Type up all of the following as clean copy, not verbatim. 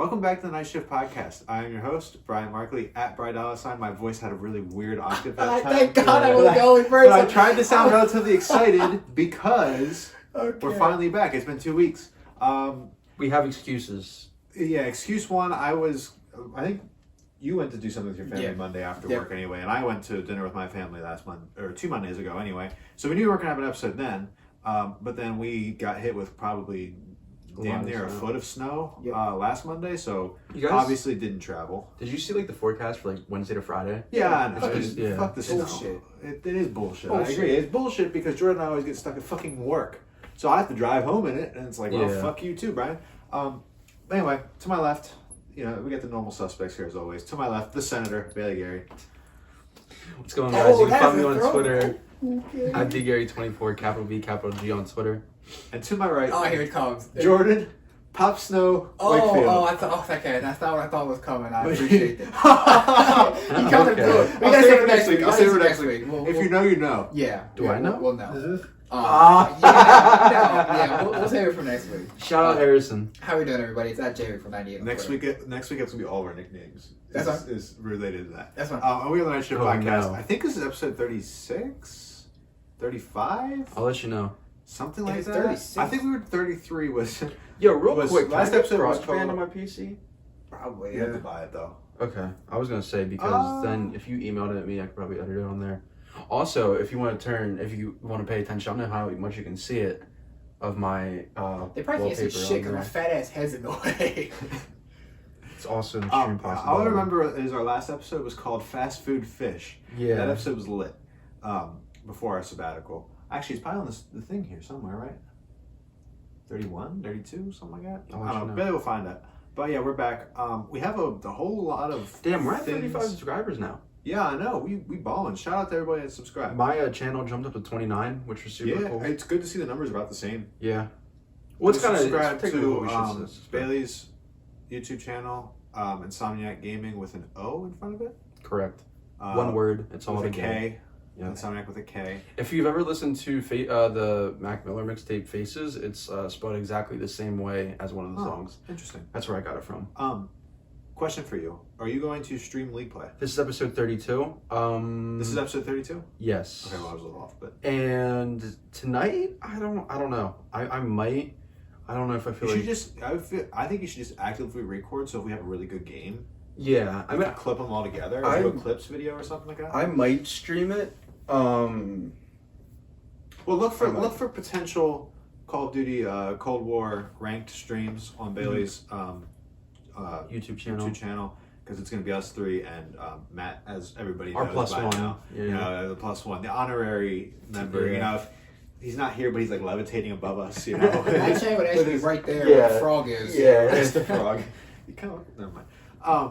Welcome back to the Night Shift Podcast. I am your host, Brian Markley, at Brian Dollar$. My voice had a really weird octave that time. Thank God I was the only person. But I tried to sound relatively excited because we're finally back. It's been 2 weeks. We have excuses. Yeah, excuse one, I think you went to do something with your family Monday after work anyway, and I went to dinner with my family last month, or 2 Mondays ago anyway. So we knew we weren't going to have an episode then, but then we got hit with probably damn near a foot of snow last Monday, so you guys obviously didn't travel. Did you see like the forecast for like Wednesday to Friday? Yeah, I know. Fuck the snow. Bullshit. It is bullshit. I agree. It's bullshit because Jordan and I always get stuck at fucking work. So I have to drive home in it, and it's like, well, fuck you too, Brian. Anyway, to my left, we get the normal suspects here as always. To my left, the Senator, Bailey Gary. What's going on, guys? You can find me on Twitter at BGary24, capital V, capital G on Twitter. And to my right, here it comes. Jordan, Pop Snow, Wakefield. Okay, that's not what I thought was coming. I appreciate it. You coming through. I'll save it for next week. I'll save it for next week. If you know, you know. Yeah. Do I know? We'll know. Is this? We'll save it for next week. Shout out Harrison. How we doing, everybody? It's at Jerry from 98. Next week it's gonna be all of our nicknames. That's fine. Is related to that. That's fine. We have the Night Shift Podcast. No. I think this is episode 36, 35. I'll let you know. Something like It's that. 36. I think we were 33. Was Yo, real was quick. last episode was Crossband called- on my PC. Probably. you have to buy it though. Okay, I was gonna say because then if you emailed it at me, I could probably edit it on there. Also, if you want to pay attention, I don't know how much you can see it of my They probably can't see wallpaper shit on because my there. fat ass head's in the way. It's also an extreme possibility. All I remember is our last episode was called Fast Food Fish. Yeah. That episode was lit. Before our sabbatical. Actually, it's probably on the thing here somewhere, right? 31, 32, something like that. I'll I let don't you know. know. Maybe we'll find out. But yeah, we're back. We have a whole lot of Damn, we're at things. 35 subscribers now. Yeah, I know. We balling. Shout out to everybody that subscribed. My channel jumped up to 29, which was super cool. It's good to see the numbers about the same. Yeah. Well, it's kind of subscribe technically what we to should Bailey's YouTube channel, Insomniac Gaming with an O in front of it. Correct. One word. It's all with a together. K. Yeah. Insomniac with a K. If you've ever listened to the Mac Miller mixtape Faces, it's spelled exactly the same way as one of the songs. Interesting. That's where I got it from. Question for you: are you going to stream League Play? This is episode 32. This is episode 32. Yes. Okay, well I was a little off, but And tonight, I don't know. I might. I don't know if I feel you should like. I think you should just actively record. So if we have a really good game, Yeah. I mean, clip them all together. Or do a clips video or something like that. I might stream it. Well, look for potential Call of Duty Cold War ranked streams on Bailey's YouTube channel. Because it's going to be us three and Matt, as everybody Our knows plus by one. now. Yeah. The plus one, the honorary member. Yeah. If he's not here, but he's like levitating above us. You know, That chain would actually be right there Yeah. where the frog is. Yeah. it's the frog. You kind of never mind.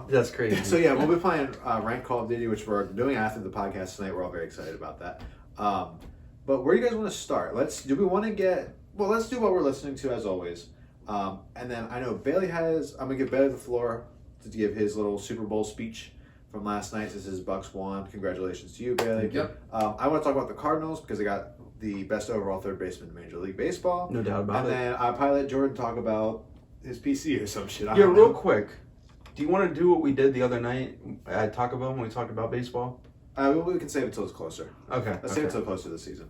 That's crazy. So yeah, we'll be playing ranked Call of Duty, which we're doing after the podcast tonight. We're all very excited about that. But where do you guys want to start? Let's do what we're listening to as always. And then I know Bailey I'm gonna give Bailey the floor to give his little Super Bowl speech from last night. This is Bucks won. Congratulations to you, Bailey. Yep. I want to talk about the Cardinals because they got the best overall third baseman in Major League Baseball. No doubt about and it. then I'll probably let Jordan talk about his PC or some shit. I Yeah, don't real know. quick. Do you want to do what we did the other night at Taco Bell when we talked about baseball? We can save it till it's closer. Okay. Let's save it till closer to the season.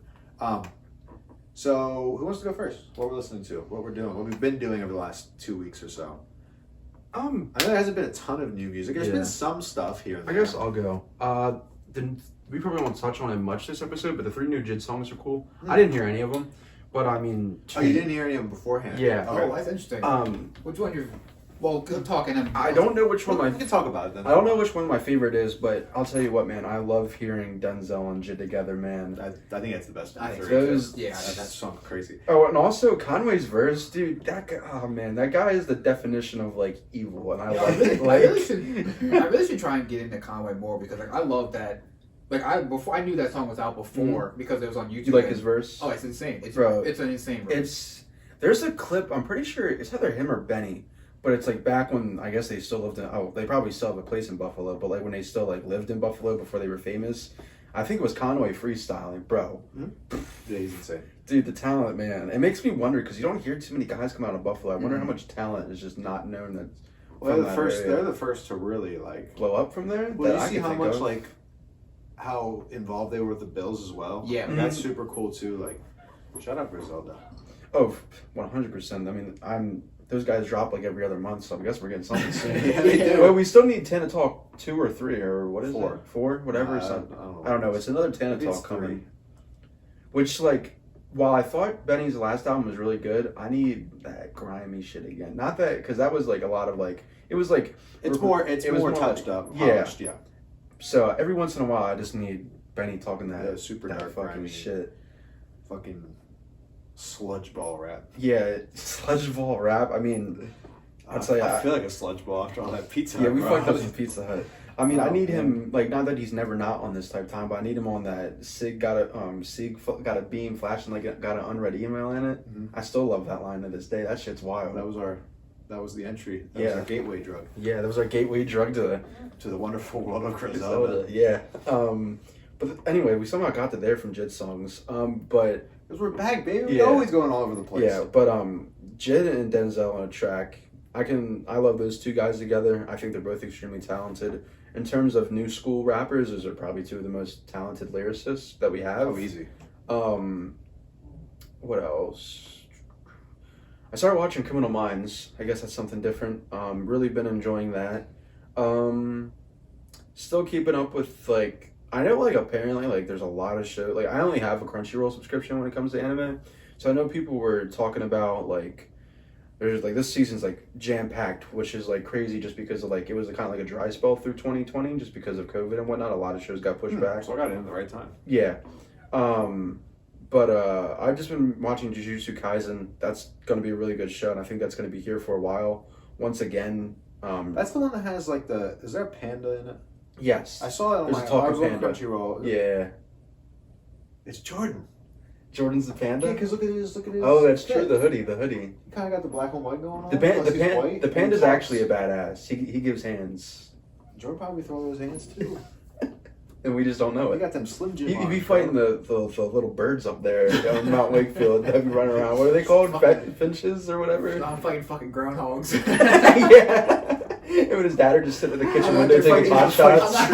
So who wants to go first? What we're listening to, what we're doing, what we've been doing over the last 2 weeks or so. I know there hasn't been a ton of new music. There's been some stuff here and I there. guess I'll go. We probably won't touch on it much this episode, but the 3 new JID songs are cool. I didn't hear any of them, but I mean... Oh, you didn't hear any of them beforehand? Yeah. Oh, that's interesting. Which one you're... Well, good talking. I don't know which one we can talk about it then. I don't know which one my favorite is, but I'll tell you what, man. I love hearing Denzel and JID together, man. I think that's the best. I think those- yeah, that song crazy. Oh, and also Conway's verse, dude. That guy, oh man, that guy is the definition of like evil, and I love it. I really should try and get into Conway more because like I love that. Like I knew that song was out before because it was on YouTube. You like his verse? Oh, it's insane. It's an insane verse. There's a clip. I'm pretty sure it's either him or Benny. But it's like back when I guess they still lived in. Oh, they probably still have a place in Buffalo. But like when they still like lived in Buffalo before they were famous, I think it was Conway freestyling, bro. Yeah, he's insane. Dude, the talent, man. It makes me wonder because you don't hear too many guys come out of Buffalo. I wonder how much talent is just not known that's Well, from they're the that first. area. They're the first to really like. Blow up from there. Well, that you I see can how think much of. like how involved they were with the Bills as well. Yeah. Like, that's super cool too. Like, shout out Griselda. Oh, 100%. I mean, those guys drop like every other month, so I guess we're getting something soon. Yeah, they do. Well, we still need Tana Talk 2 or 3 or what is Four. it? 4, whatever. I don't know. It's another Tana Maybe it's Talk coming. 3. Which, like, while I thought Benny's last album was really good, I need that grimy shit again. Not that, because that was like a lot of like, it was like It's more touched like, up. Yeah. Polished, yeah. So every once in a while, I just need Benny talking that Yeah, super that dark, fucking grimy. shit. Fucking sludge ball rap. Yeah, sludge ball rap. I mean, I'd say I feel like a sludge ball after all that pizza. yeah, Hut, we bro. fucked up some Pizza Hut. I mean, I Oh, need man. him like not that he's never not on this type of time, but I need him on that. Sig got a beam flashing like got an unread email in it. Mhm. I still love that line to this day. That shit's wild. That was the entry. That Yeah. was our gateway drug Yeah, that was our gateway drug to to the wonderful world of Griselda. Griselda. Yeah. Anyway, we somehow got to there from Jid songs. But Because we're back, baby. Yeah. We're always going all over the place. yeah, but Jid and Denzel on a track. I love those two guys together. I think they're both extremely talented. In terms of new school rappers, those are probably two of the most talented lyricists that we have. Oh, easy. What else? I started watching Criminal Minds. I guess that's something different. Really been enjoying that. Still keeping up with like I know like apparently like there's a lot of shows. Like I only have a Crunchyroll subscription when it comes to anime, so I know people were talking about like there's like this season's like jam packed, which is like crazy just because of like it was kind of like a dry spell through 2020 just because of COVID and whatnot. A lot of shows got pushed back. So I got in at the right time. Yeah. But I've just been watching Jujutsu Kaisen. That's going to be a really good show, and I think that's going to be here for a while. Once again, That's the one that has like the. Is there a panda in it? yes. I saw it on There's my. a talking I was on panda. Crunchyroll. Yeah. It's Jordan. Jordan's the panda? Yeah, because look at his. Oh, that's true. fit. The hoodie. He kind of got the black and white going on. The plus he's white the and panda's he talks. actually a badass. He gives hands, Jordan probably throw those hands too. and we just don't know We it. got them Slim Jim. He'd be arms, fighting bro. the little birds up there on Mount Wakefield that be running around. What are they called? Finches or whatever? I'm fighting fucking groundhogs. Yeah. Him and his dad are just sitting in the kitchen window taking pot shots.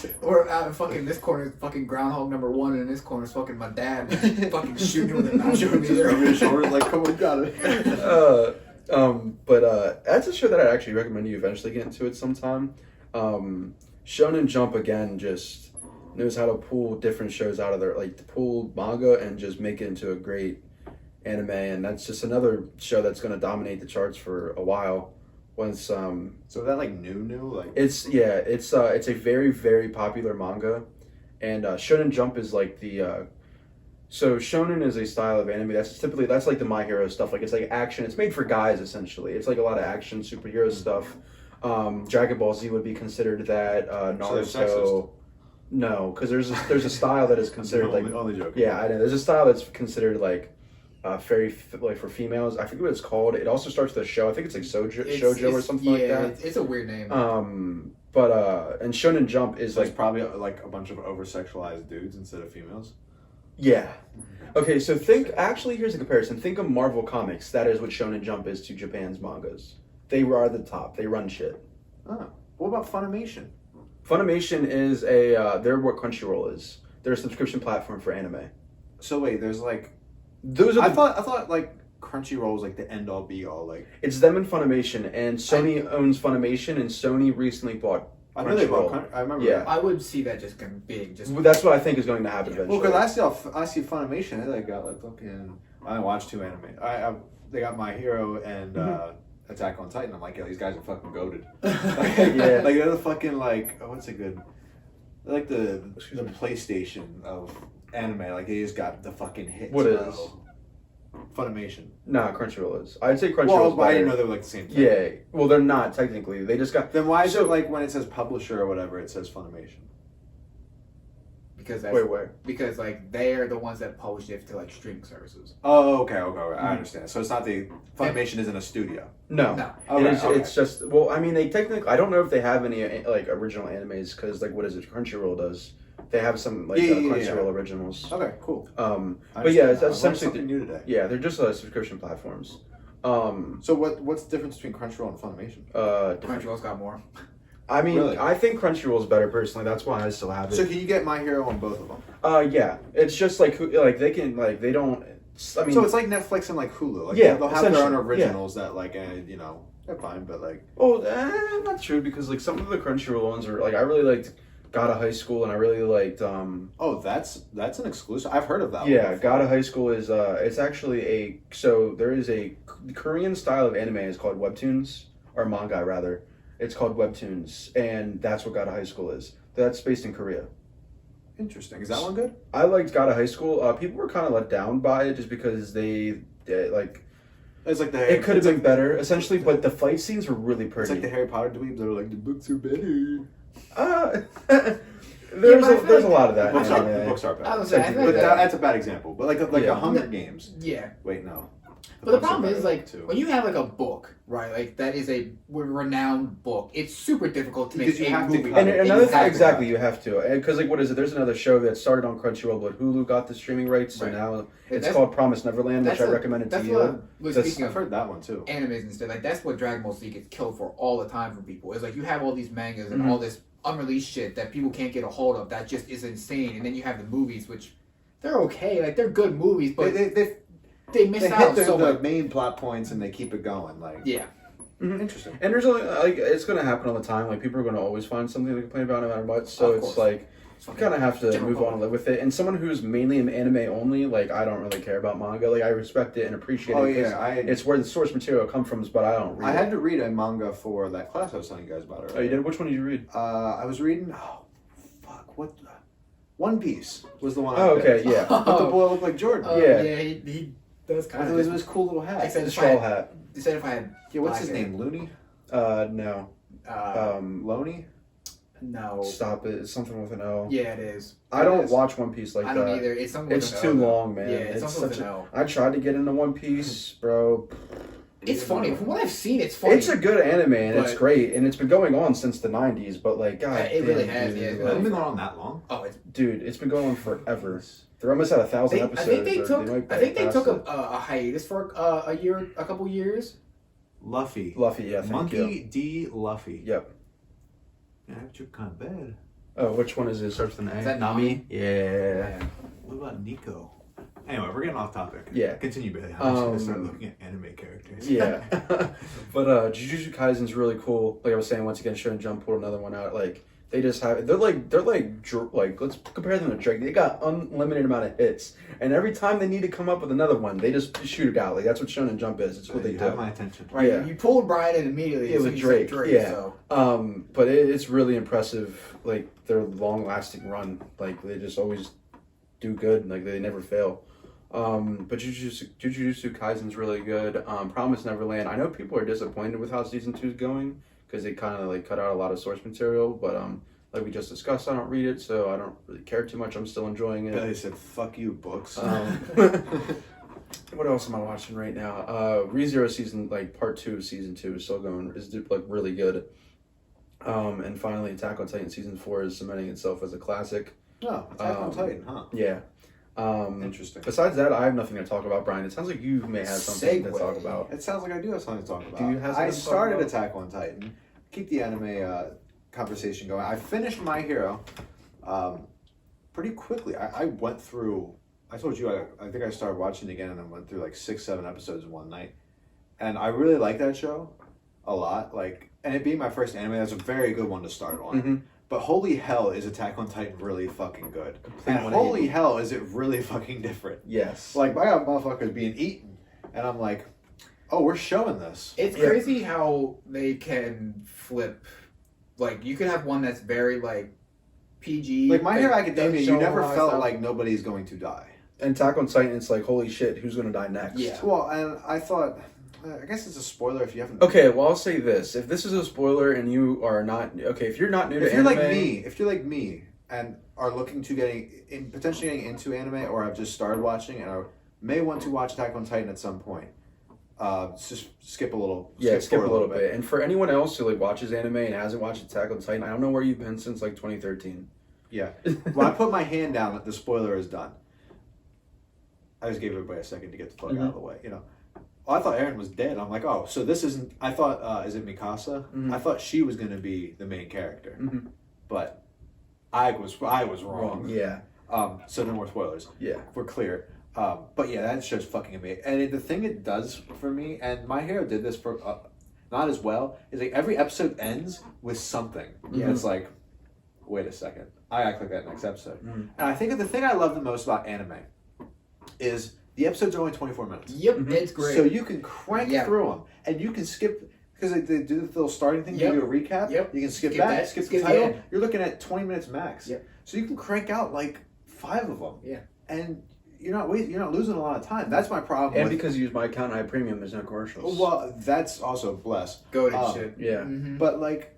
trees. Or out in fucking this corner is fucking groundhog number 1, and in this corner is fucking my dad fucking shooting with a knife. Jordan just rubbing his shoulders like, come on, got it. But that's a show that I'd actually recommend you eventually get into it sometime. Shonen Jump again just knows how to pull different shows out of their like to pull manga and just make it into a great anime, and that's just another show that's going to dominate the charts for a while. Once So is that like new like. it's a very very popular manga, and Shonen Jump is like the so shonen is a style of anime that's like the My Hero stuff. Like it's like action. It's made for guys essentially. It's like a lot of action superhero stuff. Dragon Ball Z would be considered that. So they're Naruto. sexist? No, because there's a style that is considered like only joking. yeah, I know. There's a style that's considered like like for females. I forget what it's called. It also starts with a show. I think it's like shoujo or something like that. It's a weird name. And Shonen Jump is So it's like probably like a bunch of over sexualized dudes instead of females. yeah. Okay, so here's a comparison. Think of Marvel Comics. That is what Shonen Jump is to Japan's mangas. They are the top. They run shit. Oh, what about Funimation? Funimation is they're what Crunchyroll is. They're a subscription platform for anime. So wait, there's like. Those are I thought like Crunchyroll was like the end all be all. Like it's them and Funimation, and Sony owns Funimation, and Sony recently bought I know they bought. Crunchyroll. I remember. Yeah. that. I would see that just getting big. Just Well, that's what I think is going to happen eventually. Well, because I see Funimation. They got like fucking. I didn't watch 2 anime. They got My Hero and Attack on Titan. I'm like, yo, these guys are fucking goated. Yeah. Like they're the fucking like. Oh, what's a good? They're like the Excuse me. PlayStation of anime. Like they just got the fucking hits. What bro. is? Funimation. Nah, Crunchyroll is. I'd say Crunchyroll Well, is but I better. didn't know they were like the same thing. Yeah. Well, they're not technically. They just got. Then why is So- it like when it says publisher or whatever, it says Funimation? because that's Wait, where? because like they're the ones that publish it to like streaming services. Oh, okay. I understand. So it's not the Funimation isn't a studio. No. No. Okay, It's, okay. it's just well, I mean, they technically. I don't know if they have any like original animes because like what is it? Crunchyroll does. They have some like Yeah. Crunchyroll originals. Okay, cool. But I yeah, understand it's now. I learned essentially something new today. yeah, they're just subscription platforms. So what's the difference between Crunchyroll and Funimation? Different. Crunchyroll's got more. I mean, Really? I think Crunchyroll is better personally. That's why I still have it. So can you get My Hero on both of them? Yeah, it's just like they can like they don't. I mean, So it's like Netflix and like Hulu. Like Yeah, they'll have their own essentially, originals that like you know they're fine, but like oh, not true because like some of the Crunchyroll ones are like I really liked God of High School and I really liked oh that's an exclusive. I've heard of that. yeah, one God of High School is it's actually there is a Korean style of anime is called webtoons or manga rather. It's called webtoons and that's what God of High School is. That's based in Korea. Interesting. Is that one good? I liked God of High School. People were kind of let down by it just because they like It's like the it could have been better essentially, but the fight scenes were really It's pretty. like the Harry Potter dweebs that are like the books are better. There's but I feel a like lot of that. The books, in are, anime. the books are I better. was saying, I feel But like that's a bad example. But like Yeah. the Hunger Games. Yeah. Wait, no. But the books are problem is, better like, too. when you have, like, a book, right, like, that is a renowned book, it's super difficult to make Because you a have to movie. cut And it. another thing, Exactly. exactly, you have to, because like, what is it? There's another show that started on Crunchyroll, but Hulu got the streaming rights, so Right. now it's That's- called Promise Neverland, which I recommended to That's you. what, like, That's- speaking I've of heard that one too. animes and stuff, like, that's what Dragon Ball Z gets killed for all the time for people. It's like, you have all these mangas and Mhm. all this unreleased shit that people can't get a hold of that just is insane. And then you have the movies, which, they're okay, like, they're good movies, but They miss hit out the, so the much. main plot points and they keep it going. Like Yeah. Mhm. interesting. And there's only like it's gonna happen all the time. Like people are gonna always find something to complain about no matter what. So Of it's course. like you kind of have to General move on public. and live with it. And someone who's mainly an anime only, like I don't really care about manga. Like I respect it and appreciate Oh it. 'Cause yeah, it's where the source material comes from, but I don't read I it. had to read a manga for that class I was telling you guys about earlier. Oh, you did? Which one did you read? I was reading. Oh, fuck! What? One Piece was the one. I Oh, okay, picked. yeah. But the boy looked like Jordan. Yeah. He does With kind his, of. his cool little hat. I said The if straw I- hat. He said if I had. Yeah, what's black his hair. name? Looney? No. Loney? No. Stop it. It's something with an O. Yeah, it is. I don't watch One Piece like I that. don't either. It's something. It's with too an O, though. long, man. Yeah, it's It's something with such an a- O. I tried to get into One Piece, bro. It's funny. From what I've seen, it's funny. It's a good anime and it's But- great, and it's been going on since the '90s. But like, God, It really damn, has, dude, yeah. It like- hasn't been going on that long. Oh, it's. dude, it's been going on forever. They're almost at 1,000 I episodes. think they or took. might I think they pass took it. a hiatus for a couple years. Luffy. Luffy, yeah, thank Monkey you. D. Luffy. Yep. Yeah, that you're kind of bad. Oh, which one is it? Starts with an A. Is that Nami? Yeah. What about Nico? Anyway, we're getting off topic. Yeah. Continue, Billy. I'm just gonna start Um, looking at anime characters. Yeah. But Jujutsu Kaisen's really cool. Like I was saying, once again, Shonen Jump pulled another one out. Like they just have they're like let's compare them to Drake. They got unlimited amount of hits, and every time they need to come up with another one, they just shoot it out. Like that's what Shonen Jump is. It's what they you do. have my attention. Right. Yeah. You pulled Brian in immediately. It as was soon as you said Drake, yeah. So. But it's really impressive. Like their long-lasting run. Like they just always do good. Like they never fail. But Jujutsu Kaisen's really good. Promise Neverland. I know people are disappointed with how season 2 is going because they kind of like cut out a lot of source material. But like we just discussed, I don't read it, so I don't really care too much. I'm still enjoying it. Billy said, "Fuck you, books." What else am I watching right now? ReZero season, like part 2 of season 2 is still going, is like really good. And finally Attack on Titan season 4 is cementing itself as a classic. No, Attack on Titan, huh? Yeah. Interesting. Besides that, I have nothing to talk about, Brian. It sounds like you may have something to Segue. talk about. It sounds like I do have something to talk about. Do you have something I to talk started about? Attack on Titan. Keep the anime conversation going. I finished My Hero pretty quickly. I went through. I told you I think I started watching it again and I went through like 6-7 episodes in one night, and I really like that show a lot. Like, and it being my first anime, that's a very good one to start on. Mm-hmm. But holy hell, is Attack on Titan really fucking good? Complete And 180. holy hell, is it really fucking different? Yes. Like, I got motherfuckers being eaten, and I'm like, oh, we're showing this. It's Yeah. crazy how they can flip. Like you could have one that's very like PG. Like, My Hero that Academia, doesn't you show never a lot of felt stuff. like nobody's going to die. And Attack on Titan, it's like, holy shit, who's going to die next? Yeah. Well, and I thought, I guess it's a spoiler if you haven't. Okay, well, I'll say this. If this is a spoiler and you are not... Okay, if you're not new to If you're anime... if you're like me, and are looking to potentially getting into anime, or have just started watching and may want to watch Attack on Titan at some point, just skip a little. Yeah, skip a forward little bit. And for anyone else who like watches anime and hasn't watched Attack on Titan, I don't know where you've been since like 2013. Yeah. When I put my hand down, the spoiler is done. I just gave everybody a second to get the fuck out of the way. You know, oh, I thought Eren was dead. I'm like, oh, so this isn't. I thought, is it Mikasa? Mhm. I thought she was going to be the main character, Mhm. but I was wrong. Yeah. So no more spoilers. Yeah. We're clear. But yeah, that show's fucking amazing. And the thing it does for me, and My Hero did this for not as well, is like every episode ends with something. Yeah. It's like, wait a second, I gotta click that next episode. Mhm. And I think the thing I love the most about anime is the episodes are only 24 minutes. Yep, Mhm. it's great. So you can crank Yeah. through them, and you can skip because they do the little starting thing. Yep. They do a recap. Yep. You can skip Skip that, that, skip the skip the title. end. You're looking at 20 minutes max. Yep. So you can crank out like 5 of them. Yeah. And you're not losing a lot of time. That's my problem. And with, because you use my account, I have premium. There's no commercials. well, that's also blessed. Go to Um, shit. Yeah. Mhm. But like,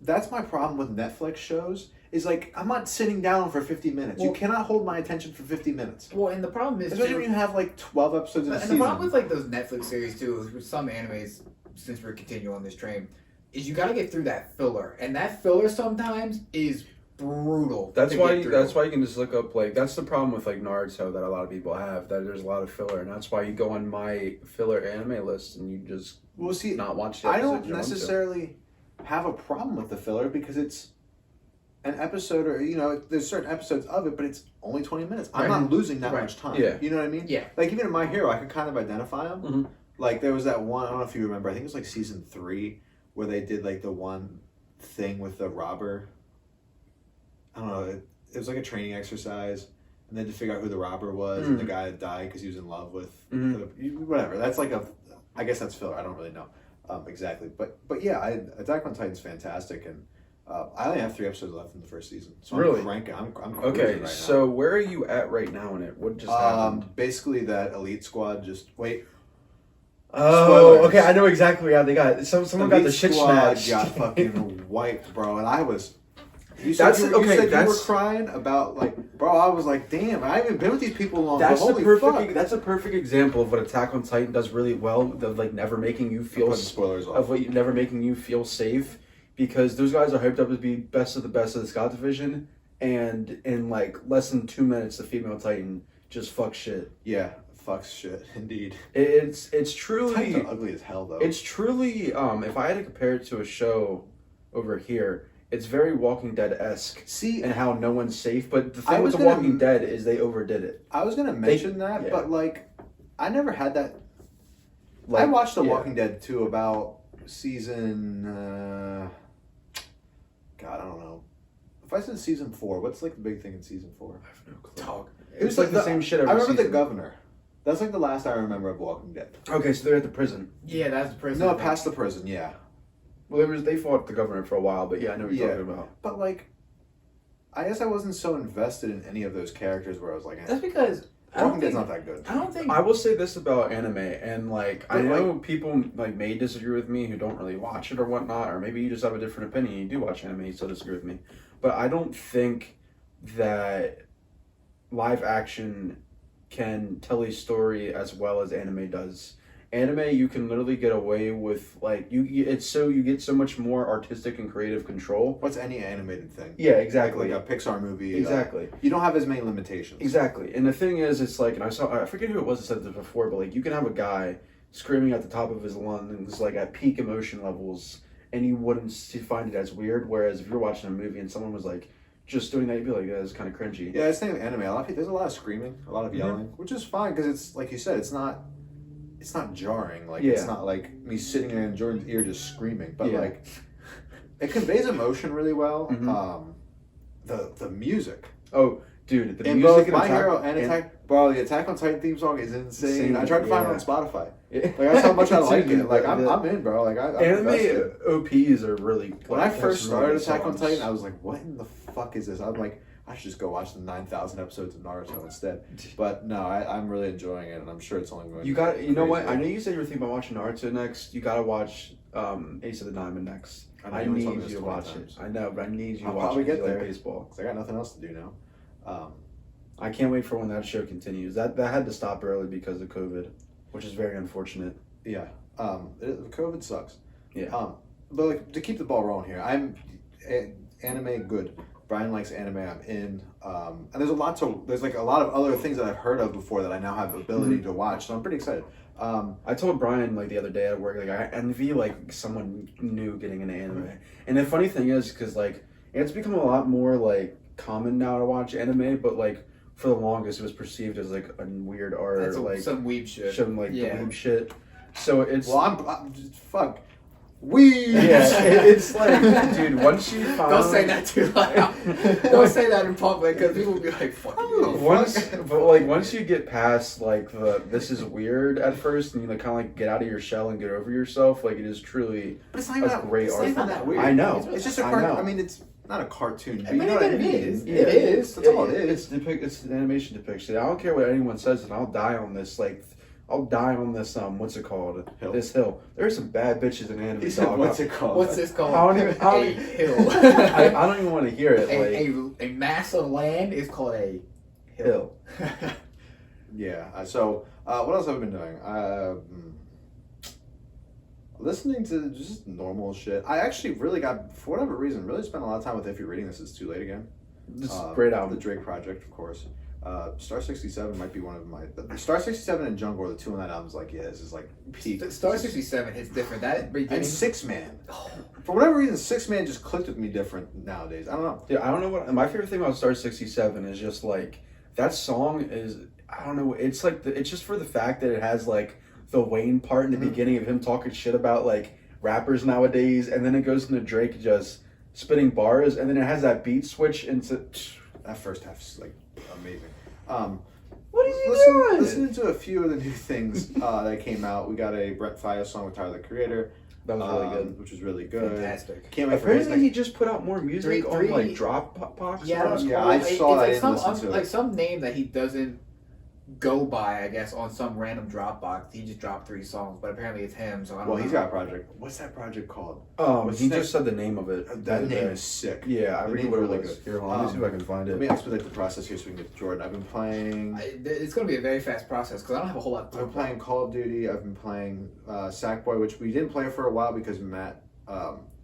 that's my problem with Netflix shows. Is like I'm not sitting down for 50 minutes. You Well- cannot hold my attention for 50 minutes. Well, and the problem is, Especially too- when you have like 12 episodes in a and the season. problem with like those Netflix series too, is with some animes, since we're continuing on this train, is you got to get through that filler, and that filler sometimes is brutal. That's to why. get through. That's why you can just look up like that's the problem with like Naruto that a lot of people have. That there's a lot of filler, and that's why you go on my filler anime list and you just Well, see, not watch. The I episodes don't you want to. necessarily have a problem with the filler because it's an episode, or there's certain episodes of it, but it's only 20 minutes. I'm Right. not losing that Right. much time. Yeah. You know what I mean? Yeah. Like even in My Hero, I could kind of identify them. Mhm. Like there was that one. I don't know if you remember. I think it was like season 3 where they did like the one thing with the robber. I don't know. It was like a training exercise, and then to figure out who the robber was and the guy that died because he was in love with whatever. That's like I guess that's filler. I don't really know exactly, but yeah, Attack on Titan's fantastic, and I only have 3 episodes left in the first season, so Really? I'm cranking. I'm cruising Okay, right now. so where are you at right now in it? What just happened? Basically that elite squad just wait. Oh, spoilers. okay, I know exactly how they got. Someone got Elite the shit squad snatched. got fucking wiped, bro, and I was. You That's- said, you okay, said you were that's- crying about like, bro. I was like, damn, I haven't been with these people long. That's but the holy perfect. fuck. That's a perfect example of what Attack on Titan does really well. Of like never making you feel Putting spoilers off. of what you never making you feel safe, because those guys are hyped up to be best of the Scott division, and in like less than 2 minutes, the female Titan just fucks shit. Yeah, fucks shit, indeed. It's Titans truly are ugly as hell, though. it's truly if I had to compare it to a show over here, it's very Walking Dead-esque. See, And how no one's safe, but the I thing with was The gonna- Walking Dead is they overdid it. I was gonna mention that, yeah. but like, I never had that. Like, I watched The yeah. Walking Dead to about season. God, I don't know. If I said season 4, what's like the big thing in season 4? I have no clue. Dog. It was like the same shit every I remember the season. governor. That's like the last I remember of Walking Dead. Okay, so they're at the prison. Yeah, that's the person. No, past the prison, yeah. Well, they fought the governor for a while, but yeah, I know what you're Yeah. talking about. But like, I guess I wasn't so invested in any of those characters where I was like, eh, That's because I Walking don't Dead's think. not that good. I don't think. I will say this about anime, and like I But, know people like may disagree with me who don't really watch it or whatnot, or maybe you just have a different opinion. You do watch anime, you still disagree with me, but I don't think that live action can tell a story as well as anime does. Anime, you can literally get away with like you get so much more artistic and creative control. What's any animated thing? Yeah, exactly. Like a Pixar movie. Exactly. You don't have as many limitations. Exactly. And the thing is, it's like, and I forget who it was that said this before, but like you can have a guy screaming at the top of his lungs, like at peak emotion levels, and you wouldn't find it as weird. Whereas if you're watching a movie and someone was like just doing that, you'd be like, that's kind of cringy. Yeah, it's the thing with anime. A lot of people, there's a lot of screaming, a lot of yelling, which is fine because it's like you said, it's not jarring. Like it's Yeah. not like me sitting there in Jordan's ear just screaming. But Yeah. like, it conveys emotion really well. Mhm. The music. Oh, dude, the In music both in My Attack- Hero and Attack, bro, the Attack on Titan theme song is insane. Insane, I tried to find it yeah. on Spotify. Yeah. Like that's how much I like Dude, it. Like I'm the in, bro. Like I'm invested. anime OPs are really. When I like, first have really started good Attack on songs. Titan, I was like, "What in the fuck is this?" I'm like, I should just go watch the 9,000 episodes of Naruto instead. But no, I'm really enjoying it, and I'm sure it's only going. You got, you know what? crazier. I know you said you were thinking about watching Naruto next. You gotta watch Ace of the Diamond next. I know, I you only need told me you this to 20 watch times. it. I know, but I need you to I'll watch probably it 'cause get you like there. baseball. 'Cause I got nothing else to do now. I can't wait for when that show continues. That had to stop early because of COVID, which is very unfortunate. Yeah, COVID sucks. Yeah. But like to keep the ball rolling here, anime good. Brian likes anime. I'm in. And there's like a lot of other things that I've heard of before that I now have ability to watch. So I'm pretty excited. I told Brian like the other day at work, like I envy like someone new getting into anime. And the funny thing is, because like it's become a lot more like common now to watch anime, but like for the longest it was perceived as like a weird art, That's like some weeb shit. some like Yeah. weeb shit. So it's Well, I'm just, fuck. We. yeah, it's like, dude, once you find Don't say that too loud. Don't say that in public because people will be like, "Fuck you." Once you get past like the this is weird at first, and you like kind of like get out of your shell and get over yourself, like it is truly But it's not even a that, great it's art. not even that weird. I know. It's just a I cartoon. know. I mean, it's not a cartoon. I mean, you know what I it mean? is. Yeah. It is. That's all it is. It's an animation depiction. I don't care what anyone says, and I'll die on this. Like, I'll die on this. What's it called? Hill. This hill. There's some bad bitches in anime. He said, dog. what's it called? What's this called? I don't even- I don't a even- hill. I don't even want to hear it. Like a mass of land is called a hill. Yeah. So, what else have I been doing? Listening to just normal shit. I actually really got, for whatever reason, really spent a lot of time with If You're Reading This, It's Too Late Again. This is a great album. The Drake Project, of course. Star 67 might be one of my... Star 67 and Jungle are the two on that album. Is like, yeah, this is like peak. Star 67 hits different. That beginning. And Six Man. For whatever reason, Six Man just clicked with me different nowadays. I don't know. Yeah, I don't know what my favorite thing about Star 67 is just like that song is I don't know, it's like it's just for the fact that it has like the Wayne part in the beginning of him talking shit about like rappers nowadays, and then it goes into Drake just spitting bars, and then it has that beat switch into That first half is like amazing. what is he doing? Listening to a few of the new things that came out. We got a Brent Faiyaz song with Tyler the Creator. That was really good. Which was really good. Fantastic. Can't wait for his Apparently he just put out more music Three- on like Dropbox. Yeah, or Yeah, something. I saw that. I It's didn't like listen to like it. some name that he doesn't go by, I guess, on some random Dropbox. He just dropped 3 songs, but apparently it's him. So I don't know. Well, he's got a project. What's that project called? He next- just said the name of it. the That other name day. is sick. Yeah, I The read name's what it really was. good. Here, hold on, let me see if I can find Let it. me expedite the process here so we can get to Jordan. I've been playing. It's going to be a very fast process because I don't have a whole lot. I've been playing Call of Duty. I've been playing Sackboy, which we didn't play for a while because Matt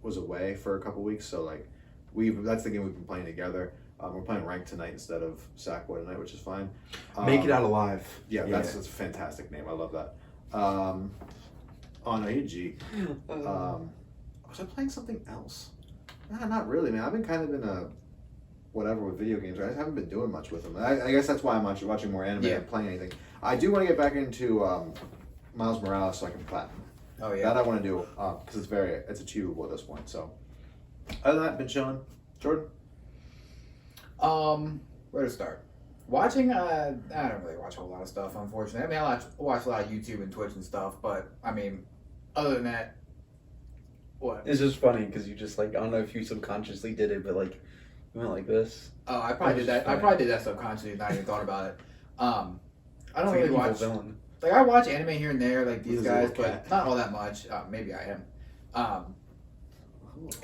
was away for a couple weeks. So like, that's the game we've been playing together. We're playing ranked tonight instead of Sackboy tonight, which is fine. Make it out alive. Yeah, that's a fantastic name. I love that. On AG. Was I playing something else? Nah, not really, man. I've been kind of in a whatever with video games. I haven't been doing much with them. I guess that's why I'm actually watching more anime than playing anything. I do want to get back into Miles Morales so I can platinum. Oh yeah. That I want to do because it's achievable at this point. So, other than that, been chilling. Jordan. Where to start? Watching, I don't really watch a whole lot of stuff, unfortunately. I mean, I watch a lot of YouTube and Twitch and stuff, but I mean, other than that, what? It's just funny because you just like I don't know if you subconsciously did it, but like you went like this. Oh, I probably did that. I probably did that subconsciously, not even thought about it. I don't really watch. Villain. Like I watch anime here and there, like these With his guys, little cat. but not all that much. Maybe I am. I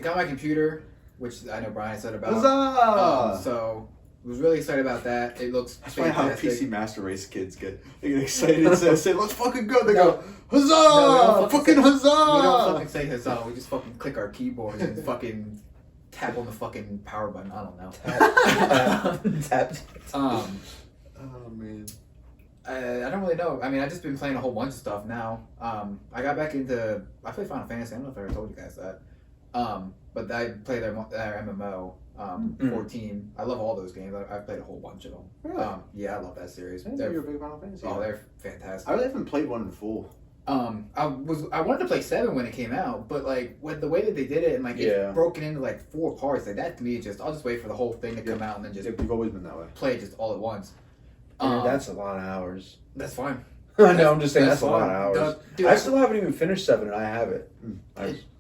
got my computer, which I know Brian said about. Huzzah! So was really excited about that. It looks That's why how fantastic. PC Master Race kids get. They get excited and say, let's fucking go. They No. go, huzzah! No, we don't fucking say, huzzah! We don't fucking say huzzah. We just fucking click our keyboard and fucking tap on the fucking power button. I don't know. Tap. Oh, man. I don't really know. I mean, I've just been playing a whole bunch of stuff now. I got back into. I play Final Fantasy. I don't know if I ever told you guys that. But I play their MMO. 14. I love all those games. I've played a whole bunch of them. Really? Yeah, I love that series. I didn't know you were a big Final Fantasy. Oh, they're fantastic. I really haven't played one in full. I wanted to play 7 when it came out, but like with the way that they did it and like Yeah. it's broken into like 4 parts, like that to me is just I'll just wait for the whole thing to come out and then just You've always been that way. play it just all at once. That's a lot of hours. That's fine. I know. I'm just saying that's a lot of fine. hours. No, dude, I still haven't even finished 7, and I have it.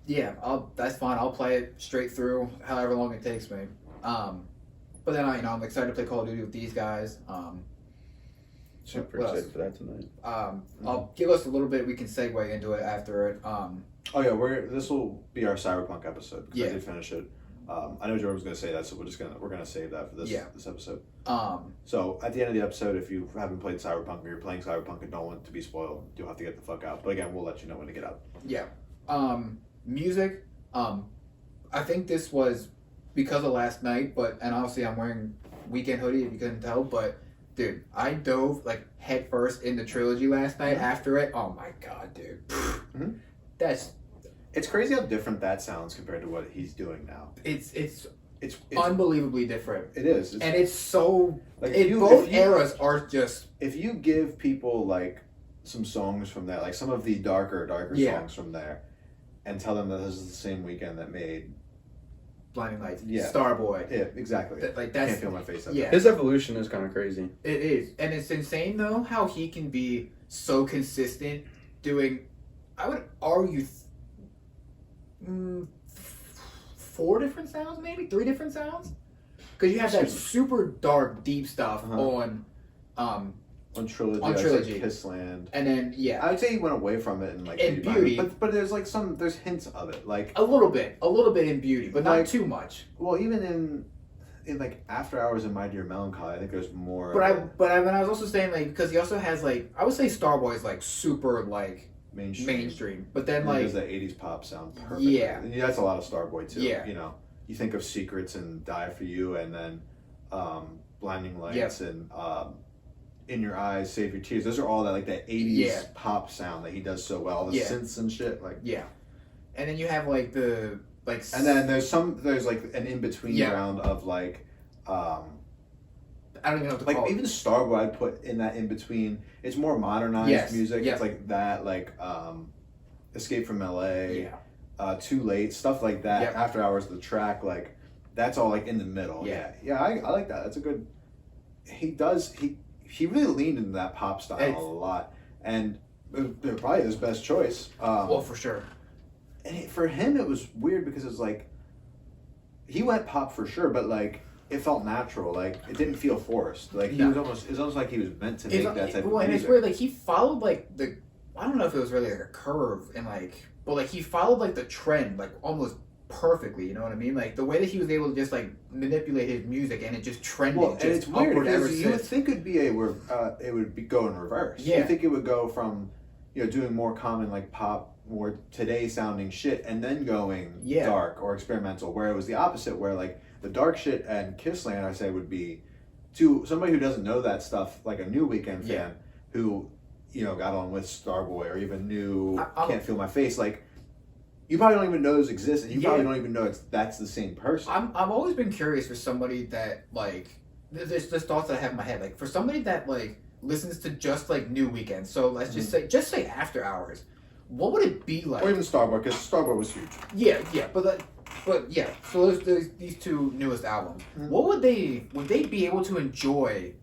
Yeah, that's fine. I'll play it straight through, however long it takes me. But then I'm excited to play Call of Duty with these guys. Super what excited else? for that tonight. I'll give us a little bit. We can segue into it after it. Oh yeah, this will be our Cyberpunk episode because Yeah. I did finish it. I know Jordan was going to say that, so we're gonna save that for this episode. So at the end of the episode, if you haven't played Cyberpunk or you're playing Cyberpunk and don't want it to be spoiled, you'll have to get the fuck out. But again, we'll let you know when to get out. Yeah. Music. I think this was because of last night, and obviously I'm wearing weekend hoodie if you couldn't tell, but Dude, I dove like head first into Trilogy last night after it. Oh my god, dude. Mm-hmm. That's It's crazy how different that sounds compared to what he's doing now. it's It's unbelievably different. It is. And it's so like both eras are just if you give people like some songs from that, like some of the darker songs from there, and tell them that this is the same weekend that made Blinding Lights, Yeah. Starboy. Yeah, exactly. Like Can't that's feel my face. Yeah. His evolution is kind of crazy. it is, and it's insane though how he can be so consistent doing. I would argue 4 different sounds, maybe 3 different sounds, because you have that super dark, deep stuff on Trilogy. On Like Trilogy. Kissland. and then I would say he went away from it in like In Beauty, Beauty. but there's like there's hints of it. Like a little bit in Beauty, but not Like- too much. well, even in like After Hours and My Dear Melancholy, I think there's more. But of I was also saying like because he also has like I would say Starboy is like super like mainstream, but then And like does that 80s pop sound perfectly. Yeah. And that's a lot of Starboy too. Yeah. You know, you think of Secrets and Die For You, and then Blinding Lights and In Your Eyes, Save Your Tears. Those are all that like that 80s pop sound that he does so well. The synths and shit. Like and then you have like the like and then there's like an in between round of like I don't even know what to like call even Starboy I'd put in that in between. It's more modernized music. Yes. It's like that like Escape from LA. it. Too Late, stuff like that. Yep. After Hours, the track, like that's all like in the middle. Yeah. I like that. That's a good. He really leaned into that pop style a lot, and they're probably his best choice. Well, for sure. And for him, it was weird because it was like he went pop for sure, but like it felt natural. Like it didn't feel forced. Like he was almost. It's almost like he was meant to make that type of music. And it's weird. Like he followed like the. I don't know if it was really like a curve and like, but like he followed like the trend like almost perfectly. You know what I mean? Like the way that he was able to just like manipulate his music and it just trended. Well, just and it's weird upward ever because you would since. think it'd be it would be go in reverse. Yeah. You think it would go from, doing more common like pop, more today sounding shit, and then going dark or experimental. Where it was the opposite, where like the dark shit and Kissland, I say, would be to somebody who doesn't know that stuff, like a new Weekend fan who, got on with Starboy or even knew Can't Feel My Face, like. You probably don't even know those exist, and you probably don't even know that's the same person. I've always been curious for somebody that like there's thoughts that I have in my head, like for somebody that like listens to just like New Weekend. So let's just say After Hours. What would it be like? Or even Starboy, because Starboy was huge. Yeah. But yeah. So there's these 2 newest albums. What would they be able to enjoy?